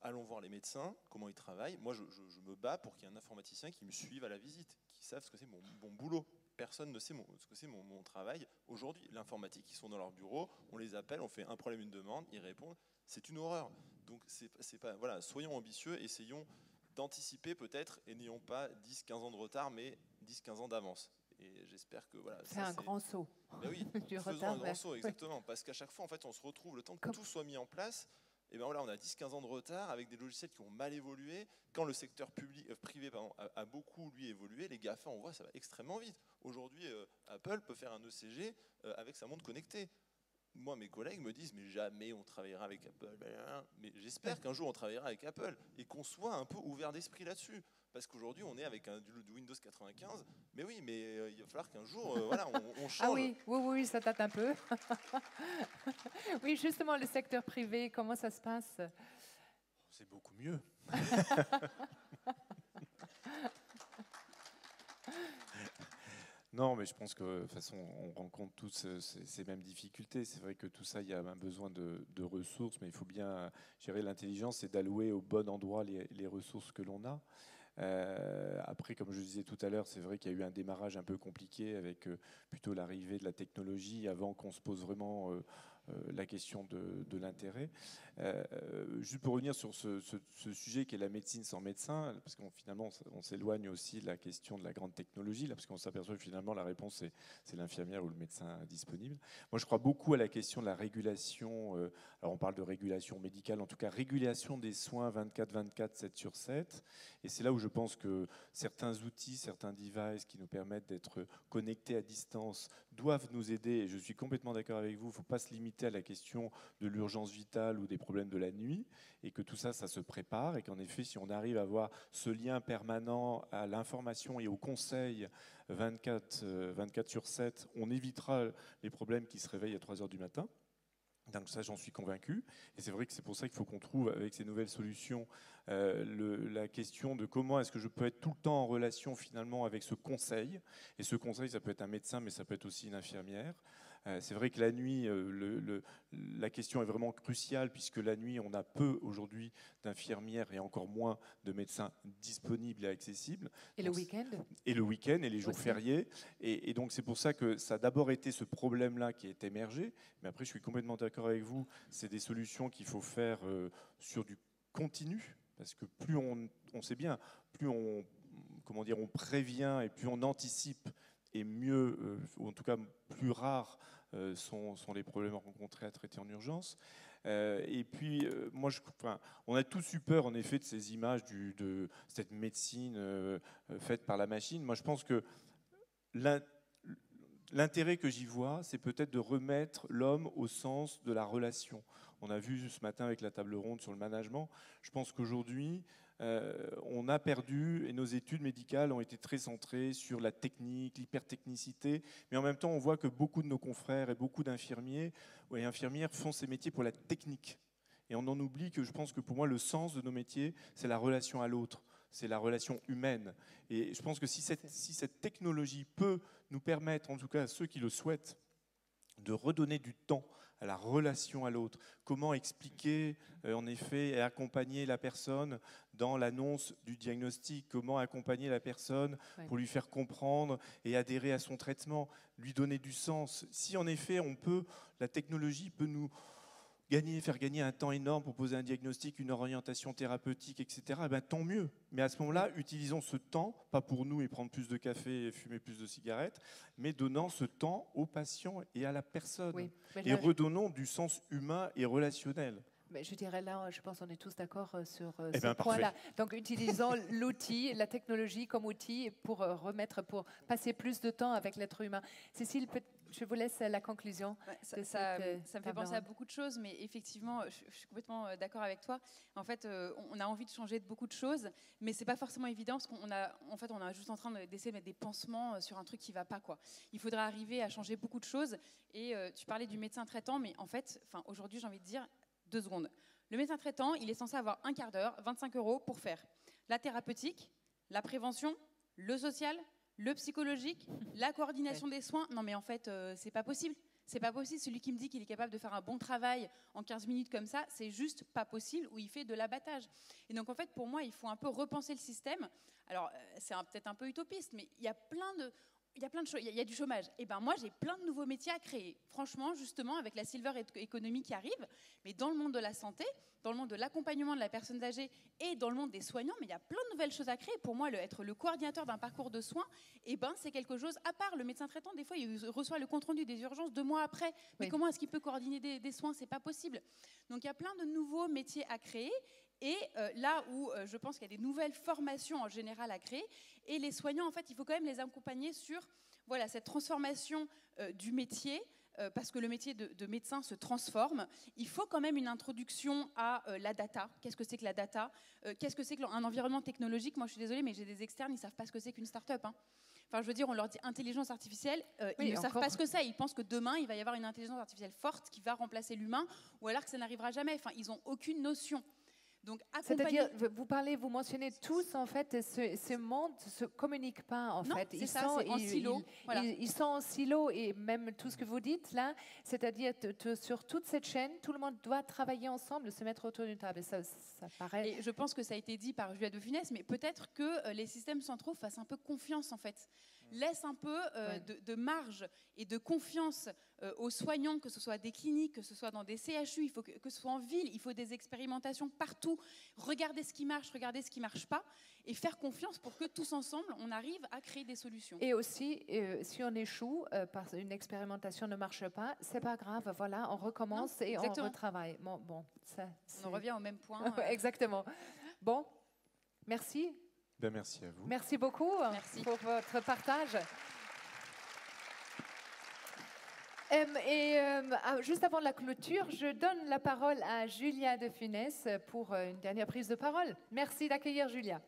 Allons voir les médecins, comment ils travaillent. Moi, je me bats pour qu'il y ait un informaticien qui me suive à la visite, qui sache ce que c'est mon boulot. Personne ne sait ce que c'est mon travail. Aujourd'hui, l'informatique, ils sont dans leur bureau, on les appelle, on fait un problème, une demande, ils répondent. C'est une horreur. Donc, c'est pas, voilà, soyons ambitieux, essayons d'anticiper peut-être, et n'ayons pas 10-15 ans de retard, mais 10-15 ans d'avance. Et j'espère que voilà. C'est un grand saut. Ben oui, faisons un grand saut, exactement. Parce qu'à chaque fois, en fait, on se retrouve le temps que tout soit mis en place. Et ben voilà, on a 10-15 ans de retard avec des logiciels qui ont mal évolué. Quand le secteur privé a beaucoup, lui, évolué, les GAFA, on voit, ça va extrêmement vite. Aujourd'hui, Apple peut faire un ECG avec sa montre connectée. Moi, mes collègues me disent, mais jamais on travaillera avec Apple. Mais j'espère qu'un jour, on travaillera avec Apple et qu'on soit un peu ouvert d'esprit là-dessus. Parce qu'aujourd'hui, on est avec du Windows 95. Mais oui, mais il va falloir qu'un jour, voilà, on change. Ah oui, ça date un peu. Oui, justement, le secteur privé, comment ça se passe? C'est beaucoup mieux. Non, mais je pense que de toute façon, on rencontre tous ces mêmes difficultés. C'est vrai que tout ça, il y a un besoin de ressources, mais il faut bien gérer l'intelligence et d'allouer au bon endroit les ressources que l'on a. Après, comme je disais tout à l'heure, c'est vrai qu'il y a eu un démarrage un peu compliqué avec plutôt l'arrivée de la technologie avant qu'on se pose vraiment la question de l'intérêt. Juste pour revenir sur ce sujet qui est la médecine sans médecin, parce qu'on finalement on s'éloigne aussi de la question de la grande technologie, là, parce qu'on s'aperçoit que finalement la réponse c'est l'infirmière ou le médecin disponible. Moi je crois beaucoup à la question de la régulation, alors on parle de régulation médicale, en tout cas régulation des soins 24/24, 7 sur 7, et c'est là où je pense que certains outils, certains devices qui nous permettent d'être connectés à distance doivent nous aider, et je suis complètement d'accord avec vous, il ne faut pas se limiter à la question de l'urgence vitale ou des problèmes de la nuit, et que tout ça, ça se prépare, et qu'en effet, si on arrive à avoir ce lien permanent à l'information et au conseil 24 sur 7, on évitera les problèmes qui se réveillent à 3 heures du matin. Donc ça, j'en suis convaincu. Et c'est vrai que c'est pour ça qu'il faut qu'on trouve, avec ces nouvelles solutions, la question de comment est-ce que je peux être tout le temps en relation finalement avec ce conseil. Et ce conseil, ça peut être un médecin, mais ça peut être aussi une infirmière. C'est vrai que la nuit, la question est vraiment cruciale, puisque la nuit, on a peu aujourd'hui d'infirmières et encore moins de médecins disponibles et accessibles. Et le week-end ? Et le week-end et les jours fériés. Et donc c'est pour ça que ça a d'abord été ce problème-là qui est émergé. Mais après, je suis complètement d'accord avec vous, c'est des solutions qu'il faut faire sur du continu, parce que plus on sait bien, plus on prévient et plus on anticipe, et mieux, ou en tout cas plus rares sont les problèmes rencontrés à traiter en urgence. Et puis, on a tous eu peur, en effet, de ces images de cette médecine faite par la machine. Moi, je pense que l'intérêt que j'y vois, c'est peut-être de remettre l'homme au sens de la relation. On a vu ce matin avec la table ronde sur le management. Je pense qu'aujourd'hui, on a perdu, et nos études médicales ont été très centrées sur la technique, l'hypertechnicité, mais en même temps, on voit que beaucoup de nos confrères et beaucoup d'infirmiers et infirmières font ces métiers pour la technique. Et on en oublie que je pense que pour moi, le sens de nos métiers, c'est la relation à l'autre, c'est la relation humaine. Et je pense que si cette technologie peut nous permettre, en tout cas à ceux qui le souhaitent, de redonner du temps à la relation à l'autre. Comment expliquer, en effet, et accompagner la personne dans l'annonce du diagnostic, comment accompagner la personne pour lui faire comprendre et adhérer à son traitement, lui donner du sens. Si, en effet, la technologie peut nous faire gagner un temps énorme pour poser un diagnostic, une orientation thérapeutique, etc., eh bien, tant mieux. Mais à ce moment-là, utilisons ce temps, pas pour nous et prendre plus de café et fumer plus de cigarettes, mais donnant ce temps aux patients et à la personne. Oui, et redonnons du sens humain et relationnel. Mais je dirais là, je pense qu'on est tous d'accord sur Eh ce point-là. parfait. Donc, utilisons l'outil, la technologie comme outil pour passer plus de temps avec l'être humain. Cécile, je vous laisse la conclusion. Ouais, ça me fait penser à beaucoup de choses, mais effectivement, je suis complètement d'accord avec toi. En fait, on a envie de changer de beaucoup de choses, mais c'est pas forcément évident parce qu'on est juste en train d'essayer de mettre des pansements sur un truc qui va pas, quoi. Il faudra arriver à changer beaucoup de choses. Et tu parlais du médecin traitant, mais en fait, aujourd'hui, j'ai envie de dire 2 secondes. Le médecin traitant, il est censé avoir un quart d'heure, 25 € pour faire la thérapeutique, la prévention, le social, le psychologique, la coordination des soins. Non mais en fait, c'est pas possible. C'est pas possible. Celui qui me dit qu'il est capable de faire un bon travail en 15 minutes comme ça, c'est juste pas possible, ou il fait de l'abattage. Et donc en fait, pour moi, il faut un peu repenser le système. Alors, c'est peut-être un peu utopiste, mais il y a plein de choses, il y a du chômage. Et ben moi, j'ai plein de nouveaux métiers à créer. Franchement, justement, avec la Silver Economy qui arrive, mais dans le monde de la santé, dans le monde de l'accompagnement de la personne âgée et dans le monde des soignants, mais il y a plein de nouvelles choses à créer. Pour moi, être le coordinateur d'un parcours de soins, c'est quelque chose, à part le médecin traitant, des fois, il reçoit le compte-rendu des urgences 2 mois après. Mais comment est-ce qu'il peut coordonner des soins? C'est pas possible. Donc, il y a plein de nouveaux métiers à créer. Et là où je pense qu'il y a des nouvelles formations en général à créer, et les soignants, en fait, il faut quand même les accompagner sur cette transformation du métier, parce que le métier de médecin se transforme. Il faut quand même une introduction à la data. Qu'est-ce que c'est que la data? Qu'est-ce que c'est qu'un environnement technologique? Moi, je suis désolée, mais j'ai des externes, ils ne savent pas ce que c'est qu'une start-up. Enfin, je veux dire, on leur dit intelligence artificielle, ils ne savent pas ce que c'est. Ils pensent que demain, il va y avoir une intelligence artificielle forte qui va remplacer l'humain, ou alors que ça n'arrivera jamais. Enfin, ils n'ont aucune notion. Donc, c'est-à-dire, vous mentionnez tous, en fait, ce monde ne se communique pas, en fait. Ils sont en silo. Ils sont en silo, et même tout ce que vous dites là, c'est-à-dire sur toute cette chaîne, tout le monde doit travailler ensemble, se mettre autour d'une table. Et ça paraît... Et je pense que ça a été dit par Julia de Funès, mais peut-être que les systèmes centraux fassent un peu confiance, en fait. Laisse un peu de marge et de confiance aux soignants, que ce soit des cliniques, que ce soit dans des CHU, il faut que ce soit en ville, il faut des expérimentations partout. Regardez ce qui marche, regardez ce qui ne marche pas, et faire confiance pour que tous ensemble, on arrive à créer des solutions. Et aussi, si on échoue, parce qu'une expérimentation ne marche pas, c'est pas grave, voilà, on recommence et on retravaille. Bon, on revient au même point. Exactement. Bon, merci. Merci à vous. Merci beaucoup pour votre partage. Juste avant la clôture, je donne la parole à Julia de Funès pour une dernière prise de parole. Merci d'accueillir Julia.